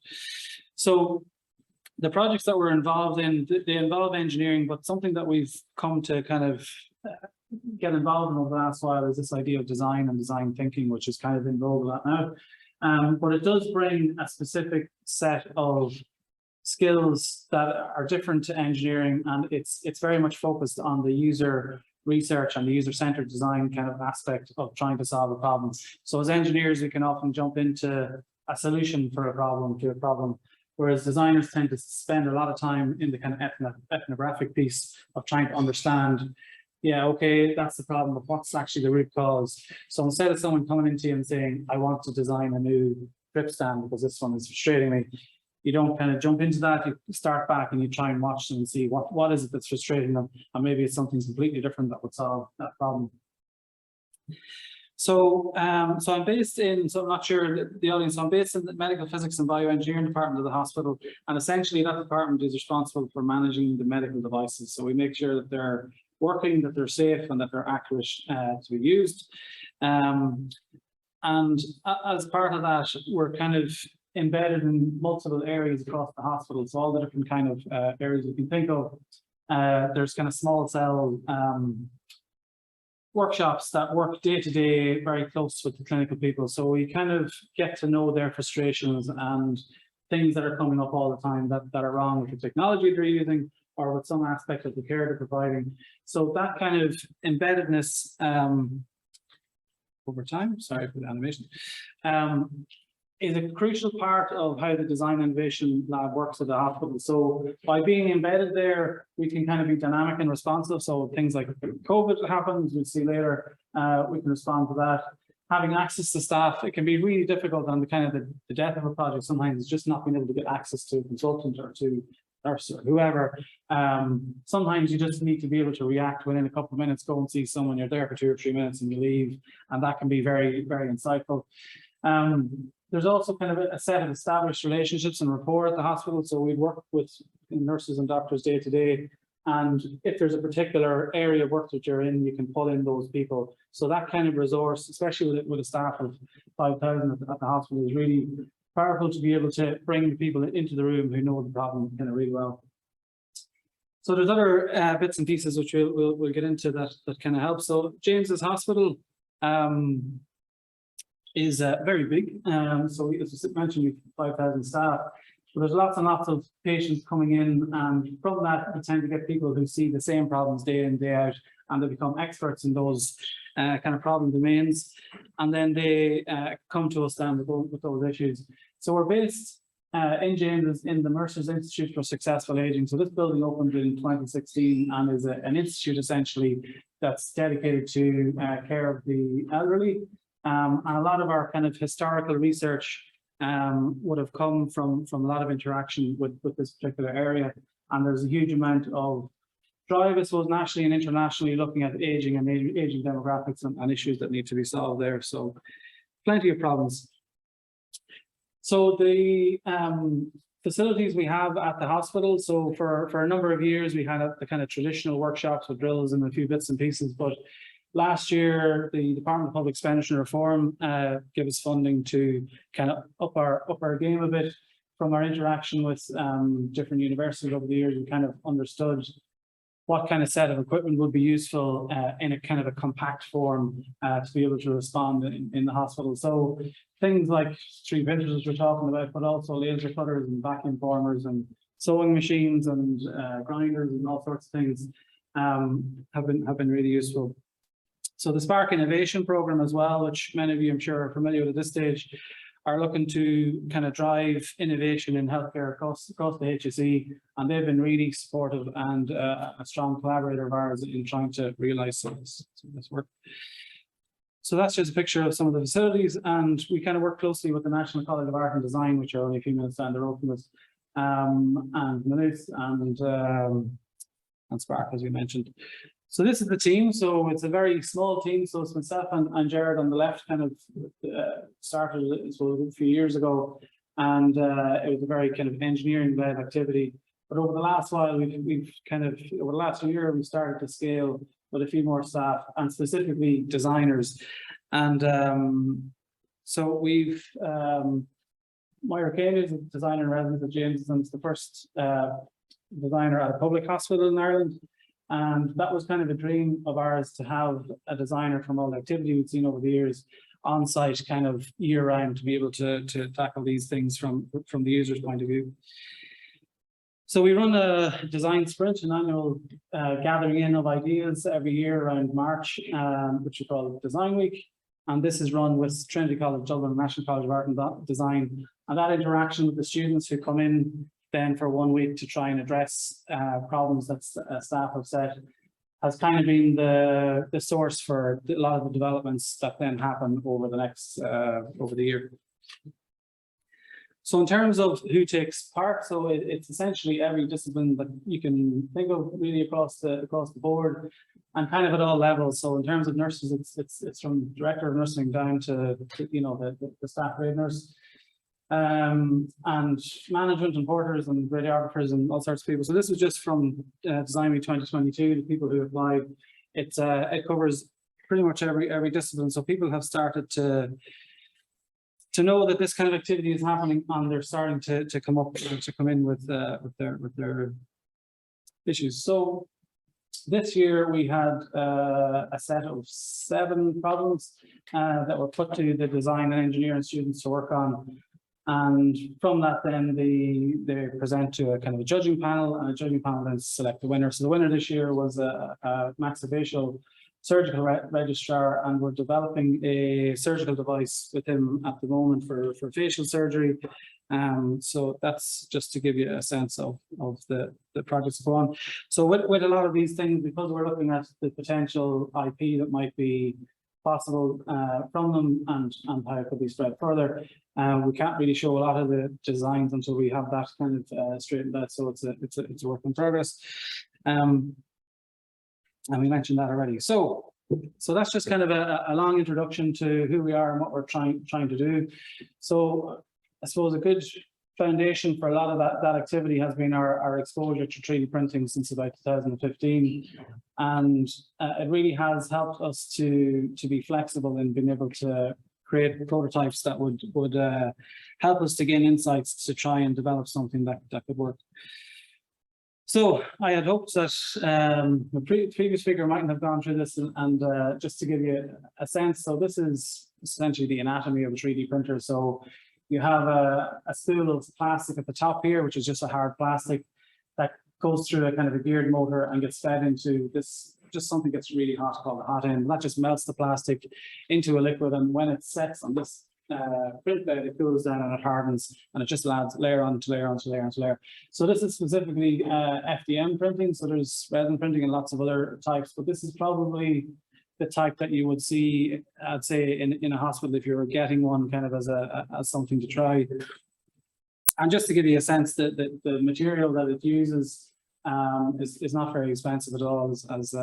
So the projects that we're involved in, they involve engineering, but something that we've come to kind of get involved in over the last while is this idea of design and design thinking, which is kind of in vogue a lot now. But it does bring a specific set of skills that are different to engineering, and it's very much focused on the user research and the user-centered design kind of aspect of trying to solve a problem. So as engineers, we can often jump into a solution for a problem, whereas designers tend to spend a lot of time in the kind of ethnographic piece of trying to understand, yeah, okay, that's the problem, but what's actually the root cause? So instead of someone coming into you and saying, I want to design a new grip stand because this one is frustrating me, you don't kind of jump into that, you start back and you try and watch them and see what is it that's frustrating them, and maybe it's something completely different that would solve that problem. So, so I'm based in, so I'm not sure the audience, so I'm based in the Medical Physics and Bioengineering Department of the hospital, and essentially that department is responsible for managing the medical devices. So we make sure that they're working, that they're safe, and that they're accurate to be used. And as part of that, we're kind of embedded in multiple areas across the hospital. So all the different kind of areas you can think of. There's kind of small cell workshops that work day to day, very close with the clinical people. So we kind of get to know their frustrations and things that are coming up all the time that are wrong with the technology they're using or with some aspect of the care they're providing. So that kind of embeddedness over time, sorry for the animation, is a crucial part of how the Design Innovation Lab works at the hospital. So by being embedded there, we can kind of be dynamic and responsive. So things like COVID happens, we'll see later, we can respond to that. Having access to staff, it can be really difficult, and the kind of the death of a project sometimes is just not being able to get access to a consultant or to nurse or whoever. Sometimes you just need to be able to react within a couple of minutes, go and see someone, you're there for 2 or 3 minutes and you leave, and that can be very, very insightful. There's also kind of a set of established relationships and rapport at the hospital. So we work with nurses and doctors day to day. And if there's a particular area of work that you're in, you can pull in those people. So that kind of resource, especially with a staff of 5,000 at the hospital, is really powerful to be able to bring people into the room who know the problem kind of really well. So there's other bits and pieces which we'll get into that kind of help. So James's Hospital is very big. So as I mentioned, we've 5,000 staff. So there's lots and lots of patients coming in, and from that we tend to get people who see the same problems day in, day out, and they become experts in those kind of problem domains, and then they come to us then with those issues. So we're based in James's in the Mercer's Institute for Successful Aging. So this building opened in 2016 and is an institute essentially that's dedicated to care of the elderly. And a lot of our kind of historical research would have come from a lot of interaction with this particular area. And there's a huge amount of drive, I suppose, nationally and internationally, looking at aging and aging demographics and issues that need to be solved there. So plenty of problems. So the facilities we have at the hospital, so for a number of years, we had the kind of traditional workshops with drills and a few bits and pieces, but last year, the Department of Public Expenditure Reform gave us funding to kind of up our game a bit. From our interaction with different universities over the years, we kind of understood what kind of set of equipment would be useful in a kind of a compact form to be able to respond in the hospital. So things like 3D printers we're talking about, but also laser cutters and vacuum formers and sewing machines and grinders and all sorts of things have been really useful. So the Spark Innovation Program as well, which many of you I'm sure are familiar with at this stage, are looking to kind of drive innovation in healthcare across the HSE, and they've been really supportive and a strong collaborator of ours in trying to realise some of this work. So that's just a picture of some of the facilities, and we kind of work closely with the National College of Art and Design, which are only a few minutes down the road from us, and Minutes and Spark, as we mentioned. So this is the team. So it's a very small team. So it's myself and Jared on the left, kind of started a few years ago, and it was a very kind of engineering-led activity. But over the last while, we've kind of over the last year, we started to scale with a few more staff and specifically designers. And so we've Moira Kane is a designer in residence at James, and it's the first designer at a public hospital in Ireland. And that was kind of a dream of ours, to have a designer from all the activity we've seen over the years on site kind of year round, to be able to tackle these things from the user's point of view. So we run a design sprint, an annual gathering in of ideas every year around March, which we call Design Week. And this is run with Trinity College Dublin, National College of Art and Design. And that interaction with the students who come in then for 1 week to try and address problems that staff have set has kind of been the source for a lot of the developments that then happen over the next over the year. So in terms of who takes part, so it's essentially every discipline that you can think of really across the board, and kind of at all levels. So in terms of nurses, it's from director of nursing down to you know the staff grade nurse. And management and porters and radiographers and all sorts of people. So this was just from Design Week 2022, the people who applied. It covers pretty much every discipline. So people have started to know that this kind of activity is happening, and they're starting to come in with their issues. So this year we had a set of 7 problems that were put to the design and engineering students to work on. And from that, then they present to a kind of a judging panel, and a judging panel then select the winner. So the winner this year was a maxillofacial surgical registrar, and we're developing a surgical device with him at the moment for facial surgery. So that's just to give you a sense of the projects that go on. So with a lot of these things, because we're looking at the potential IP that might be possible from them and how it could be spread further. We can't really show a lot of the designs until we have that kind of straightened out. So it's a work in progress. And we mentioned that already. So that's just kind of a long introduction to who we are and what we're trying to do. So I suppose a good foundation for a lot of that activity has been our exposure to 3D printing since about 2015, and it really has helped us to be flexible in being able to create prototypes that would help us to gain insights to try and develop something that could work. So I had hoped that the previous speaker mightn't have gone through this, and just to give you a sense, so this is essentially the anatomy of a 3D printer. So you have a spool of plastic at the top here, which is just a hard plastic that goes through a kind of a geared motor and gets fed into this, just something that's really hot called the hot end. That just melts the plastic into a liquid, and when it sets on this print bed, it cools down and it hardens, and it just adds layer onto layer onto layer onto layer. So this is specifically FDM printing. So there's resin printing and lots of other types, but this is probably the type that you would see, I'd say, in a hospital if you were getting one kind of as something to try. And just to give you a sense that the material that it uses is not very expensive at all. As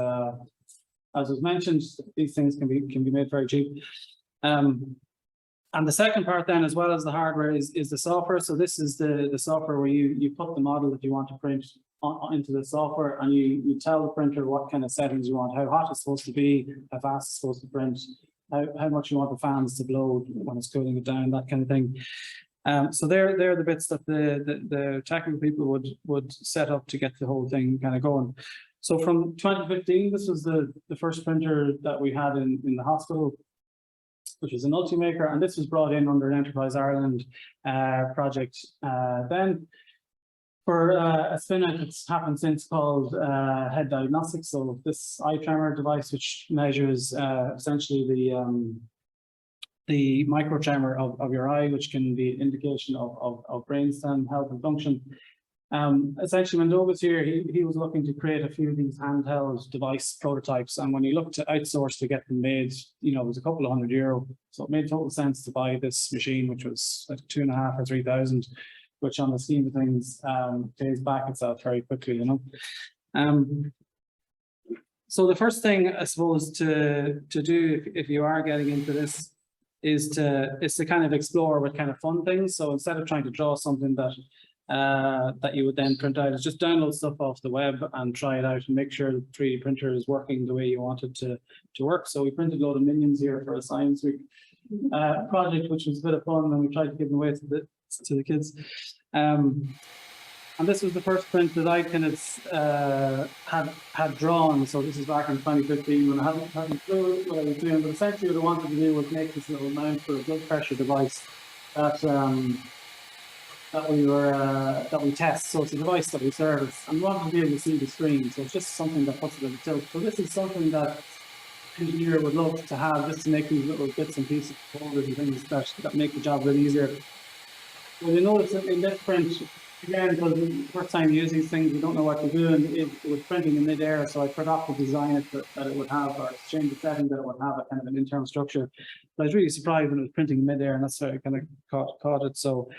was mentioned, these things can be made very cheap. And the second part then, as well as the hardware, is the software. So this is the software where you put the model that you want to print into the software, and you tell the printer what kind of settings you want, how hot it's supposed to be, how fast it's supposed to print, how much you want the fans to blow when it's cooling it down, that kind of thing. So they're the bits that the technical people would set up to get the whole thing kind of going. So from 2015, this was the first printer that we had in the hospital, which was an Ultimaker, and this was brought in under an Enterprise Ireland project then. For a spin-out that's happened since called Head Diagnostics. So this eye tremor device, which measures essentially the micro tremor of your eye, which can be an indication of brainstem health and function. Essentially, when Doug was here, he was looking to create a few of these handheld device prototypes, and when he looked to outsource to get them made, you know, it was a couple of €100. So it made total sense to buy this machine, which was like 2,500 or 3,000. Which on the scheme of things pays back itself very quickly, you know. So the first thing I suppose to do if you are getting into this is to kind of explore what kind of fun things. So instead of trying to draw something that you would then print out, is just download stuff off the web and try it out and make sure the 3D printer is working the way you want it to work. So we printed a load of minions here for a science week project, which was a bit of fun, and we tried to give them away to the kids. And this was the first print that I kind of had drawn. So this is back in 2015 when I hadn't clue what I was doing. But essentially what I wanted to do was make this little mount for a blood pressure device that we test. So it's a device that we service, and we wanted to be able to see the screen. So it's just something that puts it at a tilt. So this is something that engineer would love to have, just to make these little bits and pieces of folders and things that make the job a bit easier. Well, you notice in this print, again, because the first time you use these things, you don't know what to do, and it was printing in mid-air, so I forgot to design it that it would have, or change the setting that it would have a kind of an internal structure. But I was really surprised when it was printing in mid-air, and that's how I kind of caught it. So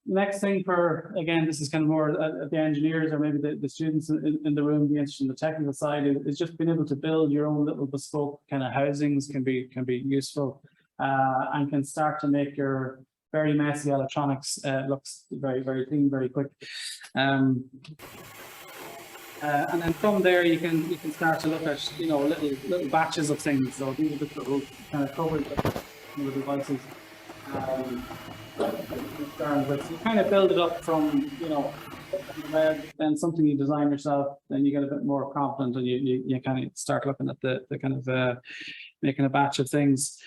next thing again, this is kind of more the engineers or maybe the students in the room, be interested in the technical side, is just being able to build your own little bespoke kind of housings can be useful. And can start to make your very messy electronics looks very, very clean, very quick. And then from there you can start to look at, you know, little batches of things. So these are the little kind of covers of the devices. But you kind of build it up from, you know, then something you design yourself, then you get a bit more confident, and you kind of start looking at the kind of making a batch of things.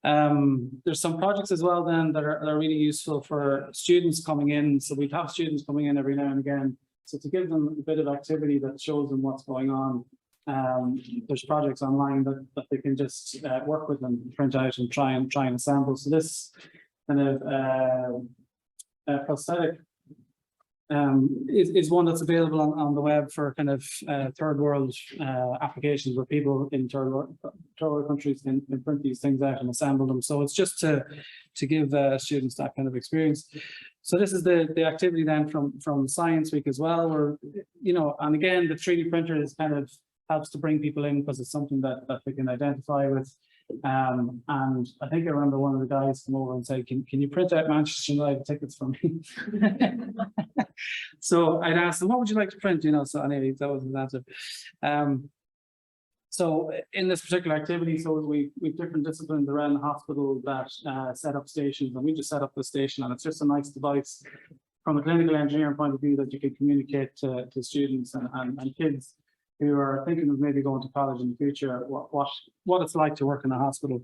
There's some projects as well then that are really useful for students coming in. So we have students coming in every now and again. So to give them a bit of activity that shows them what's going on, there's projects online that they can just work with and print out and try and assemble. So this kind of prosthetic is one that's available on the web for kind of third world applications where people in third world countries can print these things out and assemble them. So it's just to give students that kind of experience. So this is the activity then from Science Week as well, where, you know, and again, the 3D printer is kind of helps to bring people in because it's something that they can identify with. And I think I remember one of the guys come over and said, can you print out Manchester United tickets for me? So I'd asked them, what would you like to print? You know, so anyway, that was an answer. So in this particular activity, so we've different disciplines around the hospital that set up stations, and we just set up the station, and it's just a nice device from a clinical engineering point of view that you can communicate to students and kids who are thinking of maybe going to college in the future, what it's like to work in a hospital.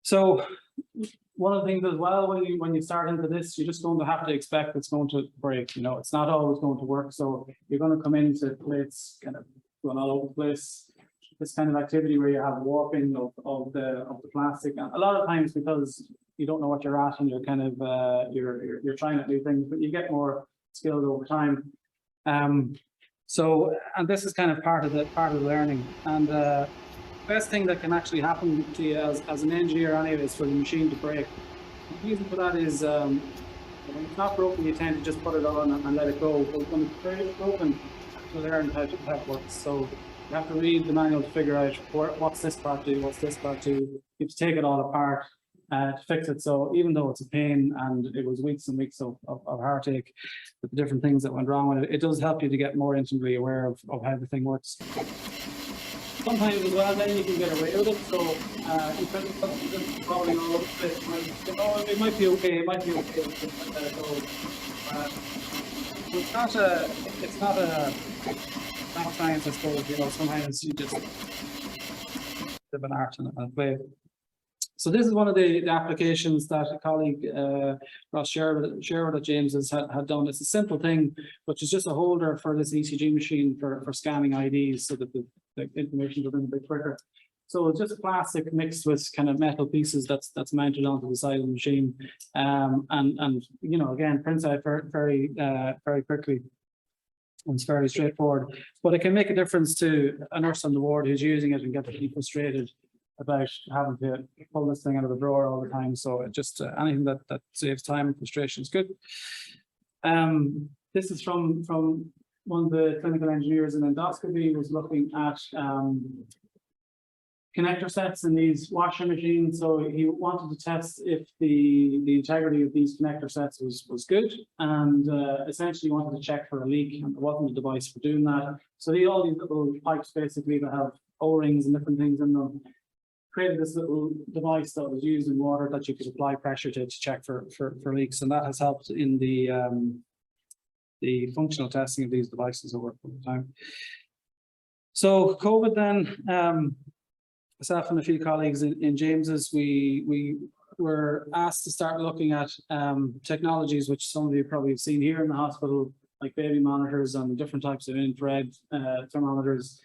So one of the things as well, when you start into this, you're just going to have to expect it's going to break. You know, it's not always going to work. So you're going to come into plates kind of going all over the place. This kind of activity where you have warping of the plastic, and a lot of times because you don't know what you're at and you're kind of you're trying to do things, but you get more skilled over time. So, and this is kind of part of the learning. And the best thing that can actually happen to you as an engineer anyway is for the machine to break. The reason for that is when it's not broken, you tend to just put it on and let it go. But when it's broken, to learn how it works. So you have to read the manual to figure out what's this part do, what's this part do. You have to take it all apart to fix it. So even though it's a pain and it was weeks and weeks of heartache with the different things that went wrong with it, it does help you to get more intimately aware of how the thing works. Sometimes as well, then you can get away with it. So in terms of something probably all over the place, it might be okay. It might be okay. It's not science, I suppose. You know, sometimes you just live an art and play. So this is one of the applications that a colleague, Ross Sherwood at James's had done. It's a simple thing, which is just a holder for this ECG machine for scanning IDs so that the information goes in a bit quicker. So it's just plastic mixed with kind of metal pieces that's mounted onto the side of the machine, and you know, again, prints out very quickly. And it's very straightforward, but it can make a difference to a nurse on the ward who's using it and gets really frustrated about having to pull this thing out of the drawer all the time. So it just anything that saves time and frustration is good. This is from one of the clinical engineers in endoscopy, was looking at connector sets in these washer machines. So he wanted to test if the integrity of these connector sets was good, and essentially wanted to check for a leak, and there wasn't a device for doing that. So all these little pipes basically that have O-rings and different things in them created this little device that was used in water that you could apply pressure to check for leaks, and that has helped in the functional testing of these devices over time. So COVID then, myself and a few colleagues in James's, we were asked to start looking at technologies which some of you probably have seen here in the hospital, like baby monitors and different types of infrared thermometers,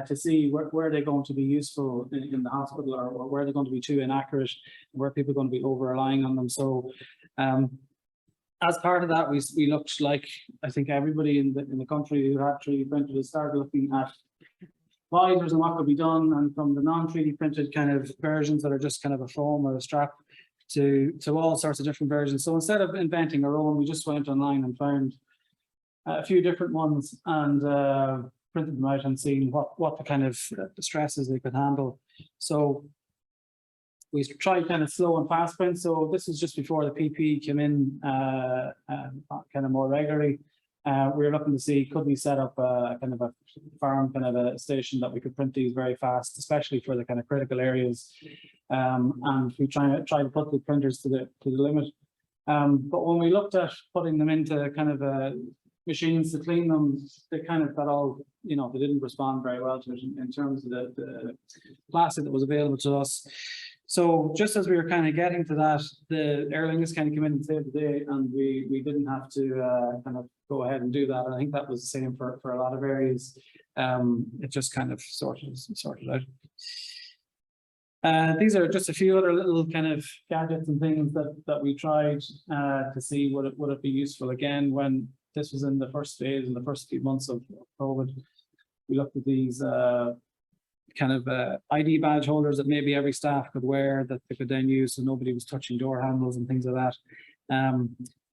to see where they're going to be useful in the hospital, or where they're going to be too inaccurate, where people are going to be over relying on them. So as part of that, we looked, like I think everybody in the country who had 3D printed started looking at visors and what could be done, and from the non-3D printed kind of versions that are just kind of a foam or a strap to all sorts of different versions. So instead of inventing our own, we just went online and found a few different ones and printed them out and seen what the kind of stresses they could handle. So we tried kind of slow and fast print. So this is just before the PPE came in kind of more regularly. We were looking to see, could we set up a kind of a farm, kind of a station that we could print these very fast, especially for the kind of critical areas. And we try to put the printers to the limit. But when we looked at putting them into kind of machines to clean them, they kind of got all, you know, they didn't respond very well to it in terms of the plastic that was available to us. So just as we were kind of getting to that, the Aer Lingus kind of came in and saved the day, and we didn't have to kind of go ahead and do that. And I think that was the same for a lot of areas. It just kind of sorted out. These are just a few other little kind of gadgets and things that we tried to see would it be useful. Again, when this was in the first phase, in the first few months of COVID, we looked at these kind of ID badge holders that maybe every staff could wear that they could then use so nobody was touching door handles and things like that.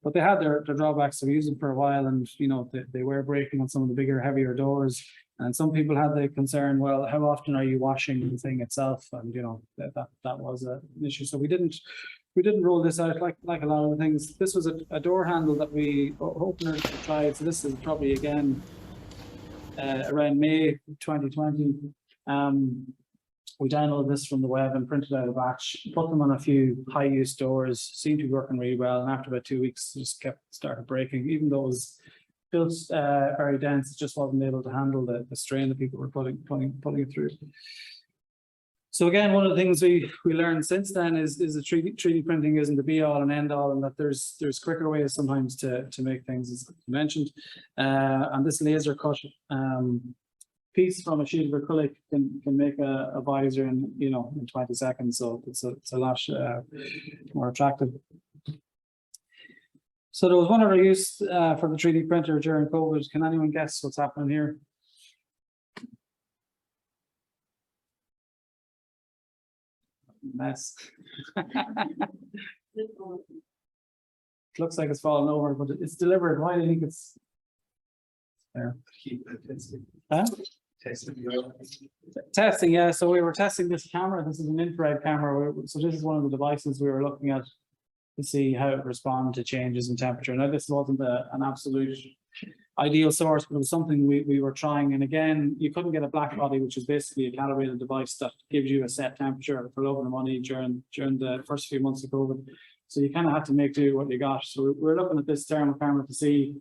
But they had their drawbacks. So we used them for a while, and you know they were breaking on some of the bigger, heavier doors. And some people had the concern, well, how often are you washing the thing itself? And you know that was an issue. So we didn't roll this out like a lot of the things. This was a door handle that we openers tried. So this is probably again around May 2020. We downloaded this from the web and printed out a batch, put them on a few high use doors, seemed to be working really well. And after about 2 weeks, it just started breaking, even though it was built very dense, it just wasn't able to handle the strain that people were pulling it through. So again, one of the things we learned since then is that 3D printing isn't the be all and end all, and that there's quicker ways sometimes to make things, as mentioned. And this laser cut piece from a sheet of acrylic can make a visor in 20 seconds. So it's a lot more attractive. So there was one other use for the 3D printer during COVID. Can anyone guess what's happening here? Mess. It looks like it's fallen over, but it's delivered. Why do you think it's there? Huh? Testing, yeah. So we were testing this camera. This is an infrared camera. So this is one of the devices we were looking at to see how it responds to changes in temperature. Now, this wasn't an absolute ideal source, but it was something we were trying. And again, you couldn't get a black body, which is basically a calibrated device that gives you a set temperature for love and money during the first few months of COVID. So you kind of had to make do what you got. So we're looking at this thermal camera to see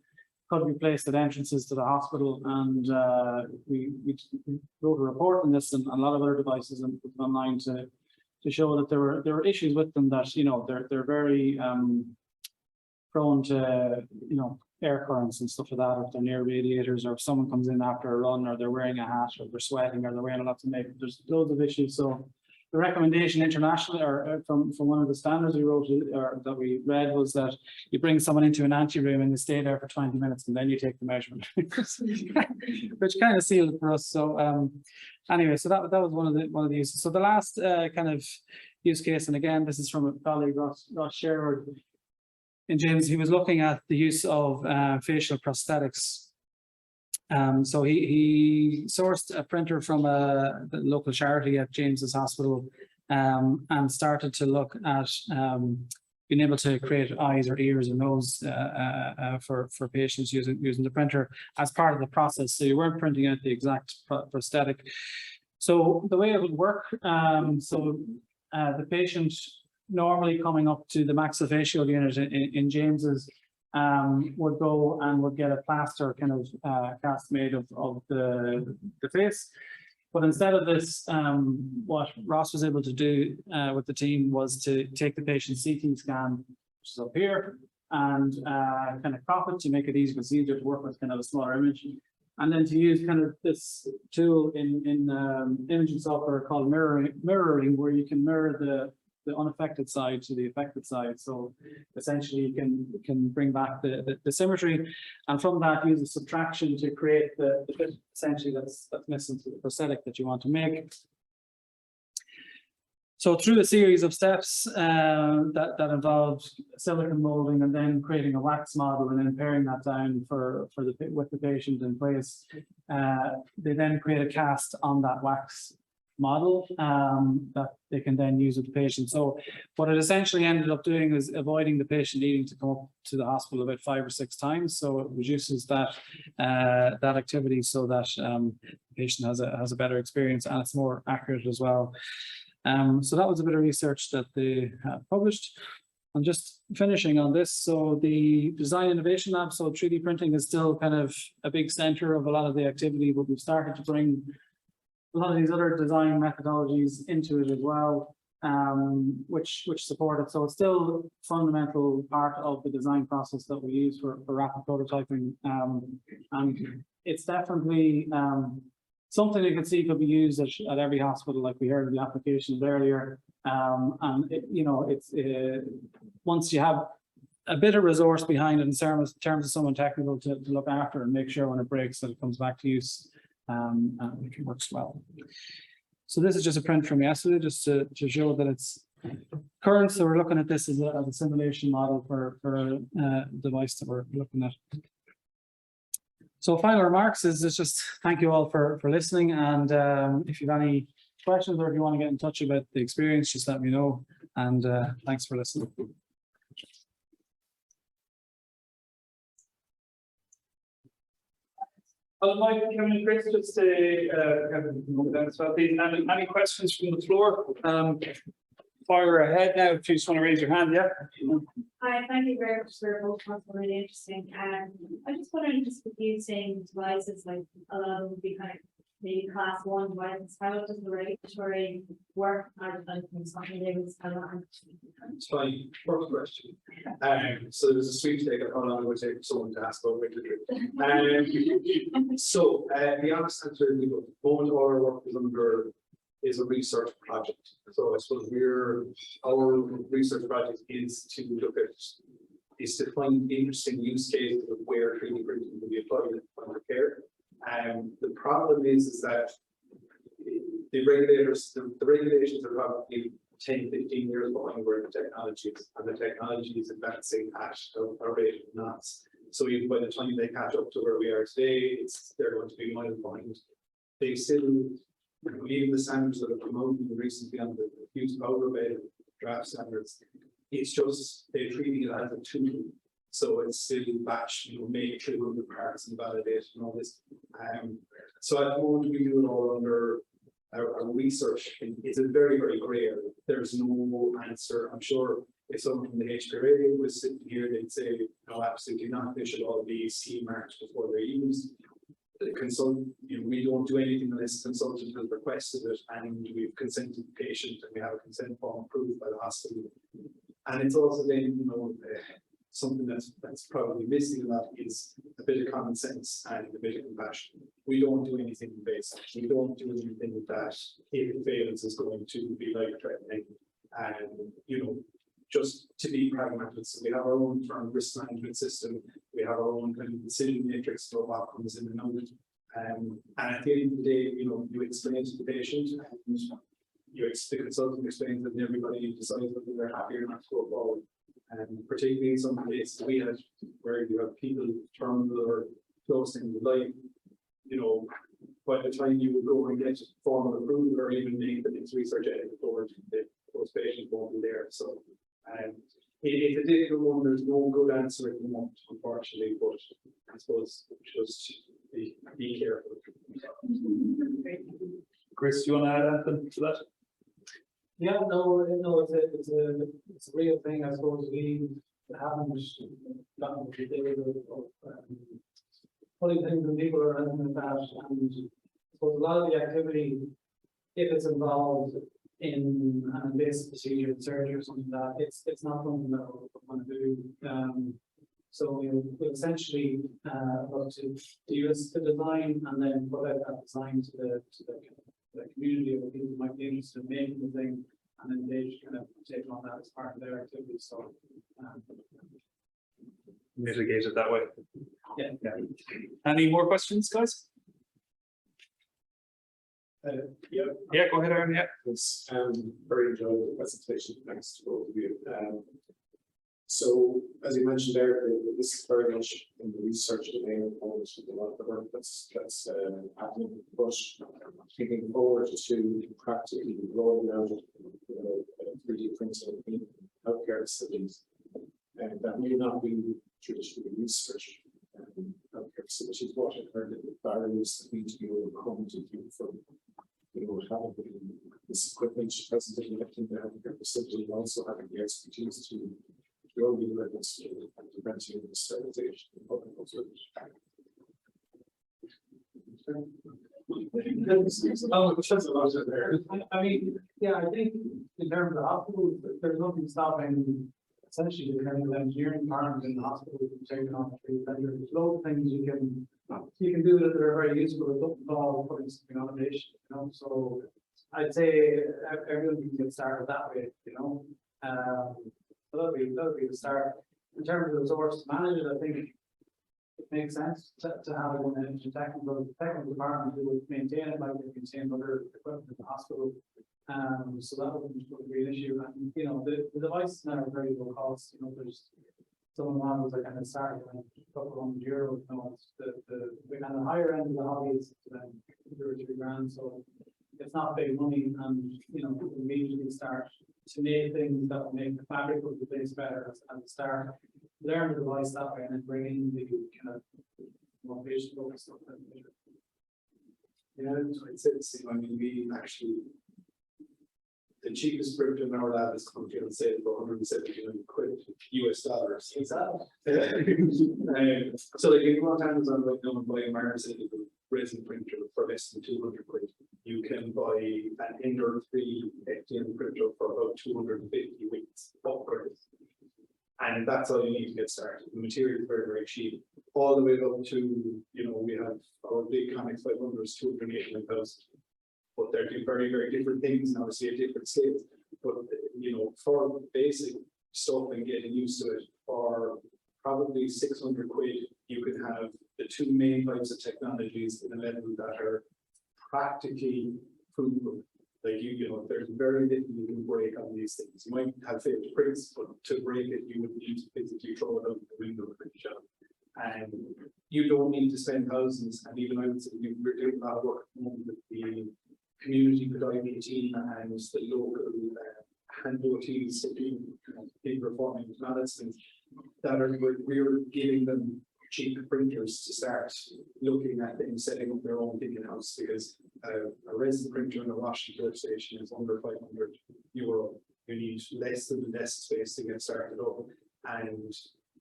could be placed at entrances to the hospital, and we wrote a report on this and a lot of other devices and put them online to show that there were issues with them, that they're very prone to air currents and stuff like that if they're near radiators, or if someone comes in after a run, or they're wearing a hat, or they're sweating, or they're wearing a lot to make. There's loads of issues. So the recommendation internationally, or from one of the standards we wrote, or that we read, was that you bring someone into an anteroom and you stay there for 20 minutes and then you take the measurement, which kind of sealed it for us. So anyway, so that was one of the uses. So the last kind of use case, and again, this is from a colleague, Ross Sherwood in James. He was looking at the use of facial prosthetics. So he sourced a printer from the local charity at James's Hospital, and started to look at being able to create eyes or ears or nose for patients using the printer as part of the process. So you weren't printing out the exact prosthetic. So the way it would work, the patient normally coming up to the maxillofacial unit in James's would go and would get a plaster kind of cast made of the face. But instead of this, what Ross was able to do with the team was to take the patient's CT scan, which is up here, and kind of crop it to make it easier. It's easier to work with kind of a smaller image. And then to use kind of this tool in imaging software called mirroring, where you can mirror the unaffected side to the affected side. So essentially you can bring back the symmetry, and from that use a subtraction to create the bit essentially that's missing to the prosthetic that you want to make. So through a series of steps that involved silicone molding and then creating a wax model and then paring that down with the patient in place, they then create a cast on that wax model that they can then use with the patient. So what it essentially ended up doing is avoiding the patient needing to come up to the hospital about 5 or 6 times. So it reduces that activity, so that the patient has a better experience, and it's more accurate as well. So that was a bit of research that they published. I'm just finishing on this. So the Design Innovation Lab, so 3D printing is still kind of a big center of a lot of the activity, but we've started to bring a lot of these other design methodologies into it as well, which support it. So it's still a fundamental part of the design process that we use for rapid prototyping. And it's definitely something you can see could be used at every hospital, like we heard in the applications earlier. And once you have a bit of resource behind it in terms of someone technical to look after and make sure when it breaks that it comes back to use, and it works well. So this is just a print from yesterday, just to show that it's current. So we're looking at this as a simulation model for a device that we're looking at. So final remarks is just thank you all for listening, and if you have any questions or if you want to get in touch about the experience, just let me know, and thanks for listening. Well, Mike, Kevin, and Chris, just any questions from the floor? Fire ahead now, if you just want to raise your hand, yeah. Hi, thank you very much for both talks, really interesting. I just wondering, just with using devices like a lot of them would be kind of maybe class 1 devices, how does the regulatory work? Something they would spell on. It's fine. First question. So there's a sweepstake of how long it would take for someone to ask about regulatory. So the honest answer is the moment all our work is a research project. So I suppose our research project is to find interesting use cases of where 3D printing can be applied under care. The problem is that the regulations are probably 10, 15 years behind where the technology is, and the technology is advancing at a rate of knots. So even by the time they catch up to where we are today, they're going to be miles behind. They still, even the standards that have come out recently on the use of automated draft standards, it's just they're treating it as a tool. So it's still batch, made 200 parts and validated and all this. So at the moment we do it all under our research. It's a very, very grey area. There's no answer. I'm sure if someone from the HPRA was sitting here, they'd say, no, absolutely not. They should all be CE marked before they're used. The consultant, we don't do anything unless the consultant has requested it and we've consented the patient and we have a consent form approved by the hospital. And it's also then, something that's probably missing a lot is a bit of common sense and a bit of compassion. We don't do anything basic. We don't do anything that if it fails is going to be life threatening. And just to be pragmatic, so we have our own risk management system. We have our own kind of decision matrix for what comes in and out. And at the end of the day, you explain to the patient, and the consultant explains that everybody decides whether they're happy or not to go forward. And particularly in some cases we had where you have people terminal or close to life, by the time you would go and get formal approval or even make the next research edit forward, those patients won't be there. So it's a difficult one. There's no good answer at the moment, unfortunately, but I suppose just be careful. Chris, do you want to add anything to that? Yeah, no, it's a real thing. I suppose we haven't gotten to the day of putting things in people or anything like that. And I suppose a lot of the activity, if it's involved in an invasive procedure, surgery or something like that, it's not something that we're going to do. So we'll essentially look to use the design and then put out that design to the community of people who might be interested in making the thing, and then they just kind of take on that as part of their activity. So mitigate it that way. Yeah. Any more questions, guys? Yeah, go ahead, Aaron. Yeah. It's very enjoyable presentation. Thanks to both of you. So, as you mentioned there, this is very much in the research domain at the moment with a lot of the work that's happening. But thinking forward to practically rolling out 3D printing in healthcare facilities, and that may not be traditionally research healthcare facilities. What I've heard the barriers that need to be overcome to do from having this equipment present in the healthcare facility, and also having the expertise to grow the evidence and preventing the sterilization of public service. I mean, yeah, I think in terms of hospitals, there's nothing stopping essentially the kind of engineering department in the hospital taking on there's loads of things you can do that are very useful. It doesn't involve putting something on automation, you know. So I'd say everyone can get started that way, you know. So that'll be the start. In terms of resource management, I think it makes sense to have an technical department who would maintain it like they maintain other equipment in the hospital. So that wouldn't be an issue. And you know, the devices now are very low cost. You know, there's some models that kind of start at a couple $100. You know, it's the kind of higher end of the hobby is €2 or $3 grand. So it's not big money, and you know, people immediately start to make things that will make the fabric of the place better at the start. Learn the device that way, and then bring in the kind of more patient focused stuff. Yeah, it's, I mean, we actually, the cheapest printer in our lab is currently on sale for £179 US. Exactly. So like if you go on Amazon right now and buy a marzipan resin printer for less than £200, you can buy an Ender 3 FDM printer for about 250 weeks upgrade. And that's all you need to get started. The material is very, very cheap. All the way up to, you know, we have our big Comics 500 is 289,000. But they're doing very, very different things and obviously at different scales. But you know, for basic stuff and getting used to it, for probably £600, you can have the two main types of technologies in a level that are practically provable. Like you know, there's very little you can break on these things. You might have failed prints, but to break it, you would need to physically throw it out the window of the print shop. And you don't need to spend thousands. And even I would say we're doing a lot of work at the moment with the community with IBT and the local handle teams that do big performing things that are we're giving them cheap printers to start looking at them setting up their own thing in house, because a resin printer and a washing workstation is under €500. You need less than the desk space to get started up. And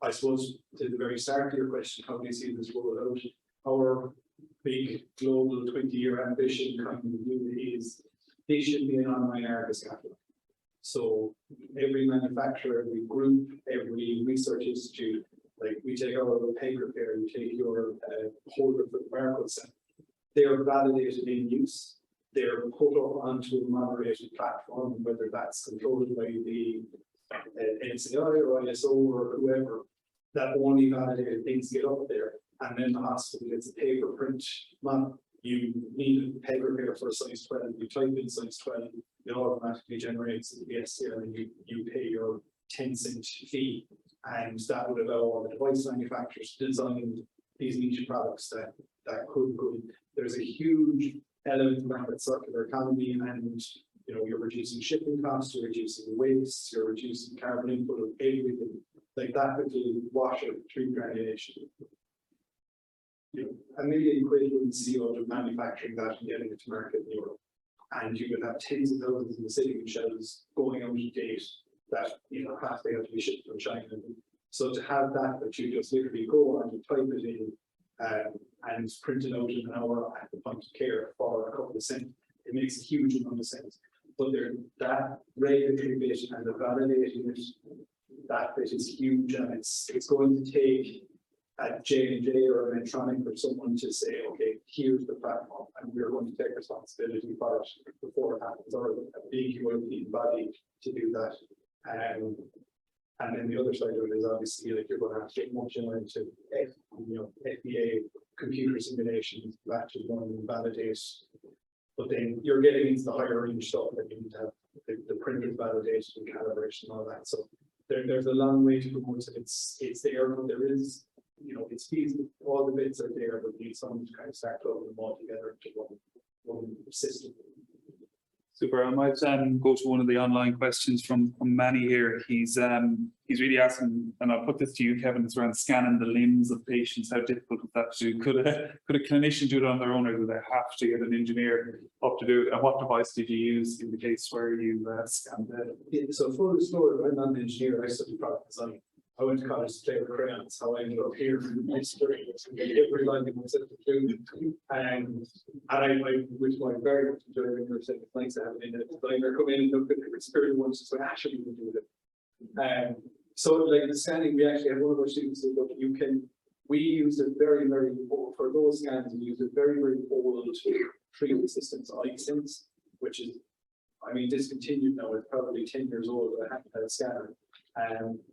I suppose to the very start of your question, how do you see this roll out? Our big global 20-year ambition kind of is they should be an online Argus catalog. So every manufacturer, every group, every research institute, like we take our paper repair, you take your holder for the barcode set, they are validated in use. They're put up onto a moderated platform, whether that's controlled by the NCI or ISO or whoever, that only validated things get up there. And then the hospital gets a paper print model. You need a paper repair for a size 12, you type in size 12, it automatically generates the STL and you pay your 10-cent fee. And that would allow all the device manufacturers to design these niche products that could go. There's a huge element around that circular economy, and you know, you're reducing shipping costs, you're reducing waste, you're reducing carbon input of everything. Like that would do washer through granulation. You know, £1 million wouldn't see out of manufacturing that and getting it to market in Europe. And you would have tens of thousands in the sitting shelves going out of date that, you know, half they have to be shipped from China. So to have that you just literally go and you type it in and print it out in an hour at the point of care for a couple of cents, it makes a huge amount of sense. But that regulatory bit and the validating it, that bit is huge, and it's going to take a J&J or a Medtronic or someone to say, okay, here's the platform, and we're going to take responsibility for it before it happens, or a big European body to do that. And then the other side of it is obviously like you're going to have to get much into FDA computer simulations, actually going to validate. But then you're getting into the higher range stuff that you need to have the printers validated and calibration and all that. So there's a long way to go. It's there, but there is, you know, it's feasible. All the bits are there, but you need someone to kind of start putting them all together into one system. Super. I might go to one of the online questions from Manny here. He's really asking, and I'll put this to you, Kevin, it's around scanning the limbs of patients. How difficult is that to do? Could a clinician do it on their own, or do they have to get an engineer up to do it? And what device did you use in the case where you scanned it? Yeah, so full disclosure, I'm not an engineer, I studied product design. I went to college to play with crayons, how I ended up here in my experience and get every line in myself to do. And I which I very much enjoy when you're saying it's nice to have a designer come in and look at the experience once and say, actually we do it. So like the scanning, we actually have one of our students that look, we use a very, for those scans, we use a very, very old 3D systems, iSense, which is, I mean, discontinued now, it's probably 10 years old, but I haven't had a scanner.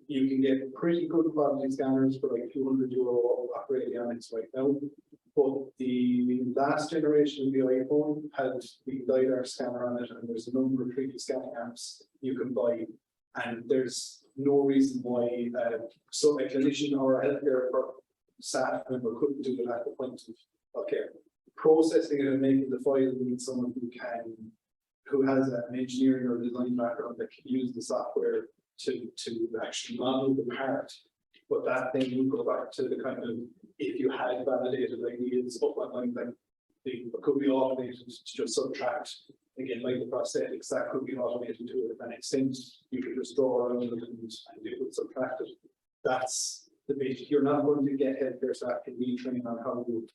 You can get pretty good quality scanners for like €200 off radionics right now. But the last generation of the iPhone had the LiDAR scanner on it, and there's a number of 3D scanning apps you can buy. And there's no reason why so a clinician or a healthcare staff member couldn't do it at the point of care. Processing it and making the file needs someone who has an engineering or design background that can use the software to actually model the part. But that then you go back to the kind of, if you had validated ideas up online, like it could be automated to just subtract. Again, like the prosthetics, that could be automated to an extent. You could just draw around it and it would subtract it. That's the basic. You're not going to get healthcare staff to retrain on how to do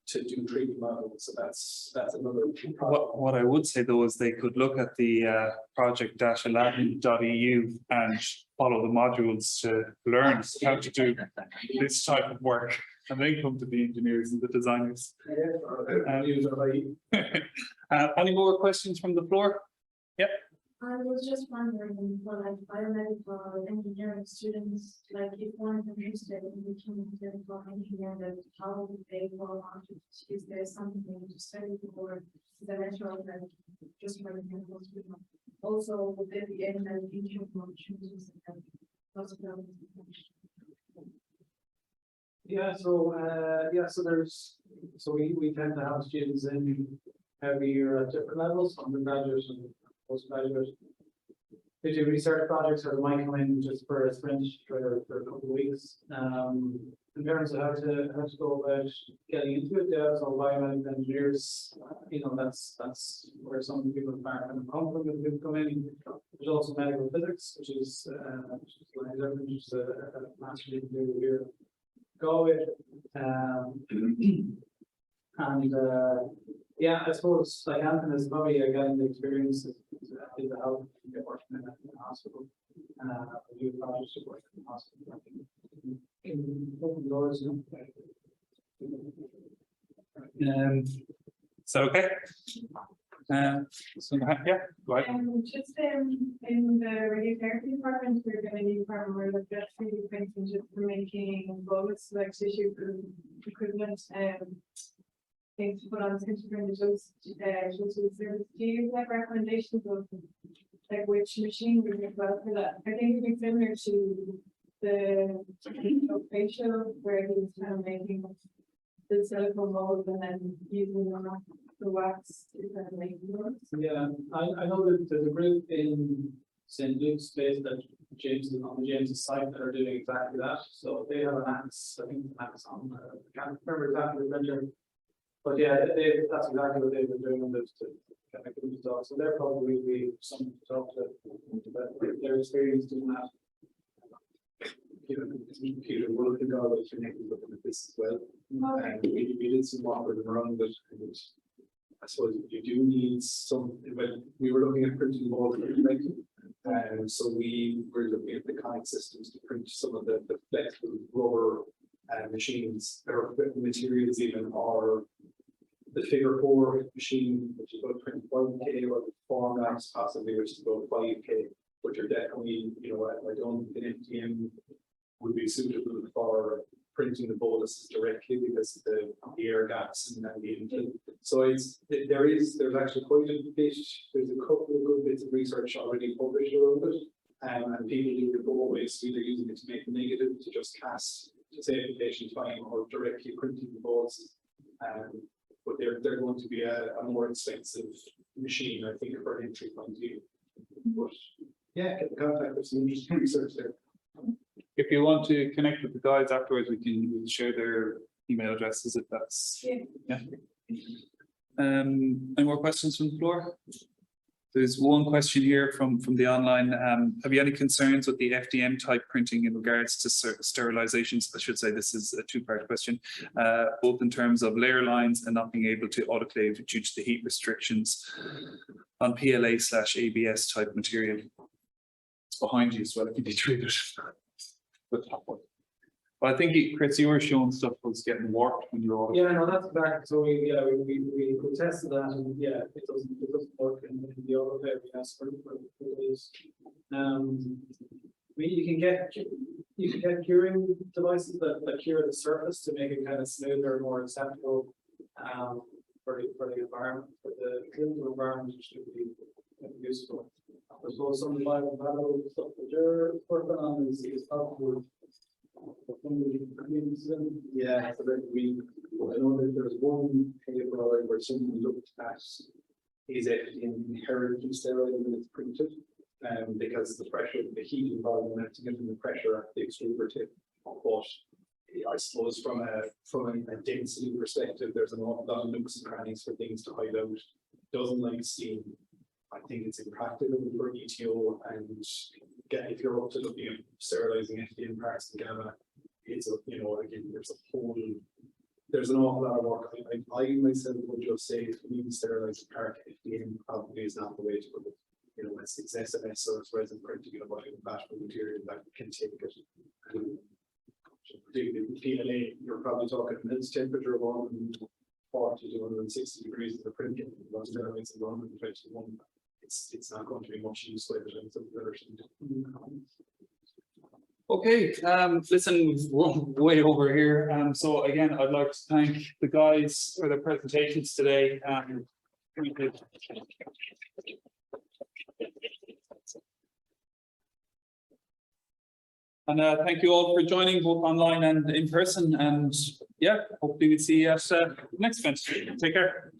3D modeling. So that's another problem. What I would say though is they could look at the project-aladdin.eu and follow the modules to learn how to do this type of work, and then come to the engineers and the designers. Any more questions from the floor? Yep. I was just wondering, for like biomedical engineering students, like if one is interested in becoming a medical engineer, that how would they go on to, is there something to study for the natural that just for the medical student? Also, would there be any income opportunities in the hospital? So we tend to have students in every year at different levels, undergraduate and postgraduate. They do research projects, or they might come in just for a sprint for a couple of weeks. In terms of how to go about getting into it, there's all biomedical engineers. That's where some people are kind of come from. People come in. There's also medical physics, which is a master's degree here. Galway. Yeah, I suppose like Anthony is probably getting the experience is a help to get working in a hospital. Do projects to work in the hospital. In open doors, So okay. So yeah, go ahead. Just in the radiotherapy department, we're going to need primarily like that 3D printing just for making bullets, like tissue equipment, things to put on skin print. Do you have recommendations of like which machine would work well for that? I think it'd be similar to the facial, where he's kind of making the silicone mold and then using the wax to kind of make it. yeah, I know that there's a group in St. Luke's based at on the James's site that are doing exactly that. So they have an axe, I think axe on. I can't remember exactly the printer. But yeah, that's exactly what they've been doing with to kind of get stuff. So they're probably be someone to talk to about their experience doing that. Peter, one of the guys connected looking at this as well. And we did some work with them around it. And I suppose you do need some, when we were looking at printing more and so we were looking at the kind systems to print some of the flexible rubber machines or materials even, or the figure 4 machine, which is about 25K, or the formats possibly, which is about 5K, which are definitely, I don't think an FDM would be suitable for printing the boluses directly because of the air gaps and the infill. So there's actually quite a bit, there's a couple of good bits of research already published around it, and people do the both ways, either using it to make the negative to just cast to save the patient time, or directly printing the balls. But they're going to be a more expensive machine, I think, for an entry point of view. But yeah, get the contact with some interesting research there. If you want to connect with the guys afterwards, we'll share their email addresses if that's yeah. Any more questions from the floor? There's one question here from the online. Have you any concerns with the FDM type printing in regards to sterilizations? I should say this is a two-part question, both in terms of layer lines and not being able to autoclave due to the heat restrictions on PLA/ABS type material. It's behind you as well if you need to read it. with that one. But I think, Chris, you were showing stuff was getting warped when you were. Yeah, no, that's back. So we tested that, and yeah, it doesn't work in the other way we asked for these. You can get curing devices that cure the surface to make it kind of smoother, more acceptable for the environment, for the clinical environment, which should be useful. I suppose some of the biological stuff that you're working on is helpful. Yeah, so that I know that there's one paper where someone looked at is it inherently sterile when it's printed, because the pressure, the heat involved in acting in the pressure at the extruder tip. But I suppose from a density perspective, there's an awful lot of nooks and crannies for things to hide out. Doesn't like steam. I think it's impractical for ETO, and if you're up to looking at sterilizing FDM parts and gamma, it's again there's an awful lot of work. I myself would just say if you need to sterilize a part, FDM probably is not the way to go. It's SMS, so it's resin printing in a biocompatible material that can take it. Particularly with PLA, you're probably talking minutes temperature of 140 to 160 degrees of the printing. Sterilize in 121. It's not going to be much use later than some version. Okay, listen, we're way over here. So again, I'd like to thank the guys for their presentations today. And thank you all for joining both online and in person. And yeah, hopefully we'll see you at the next event. Take care.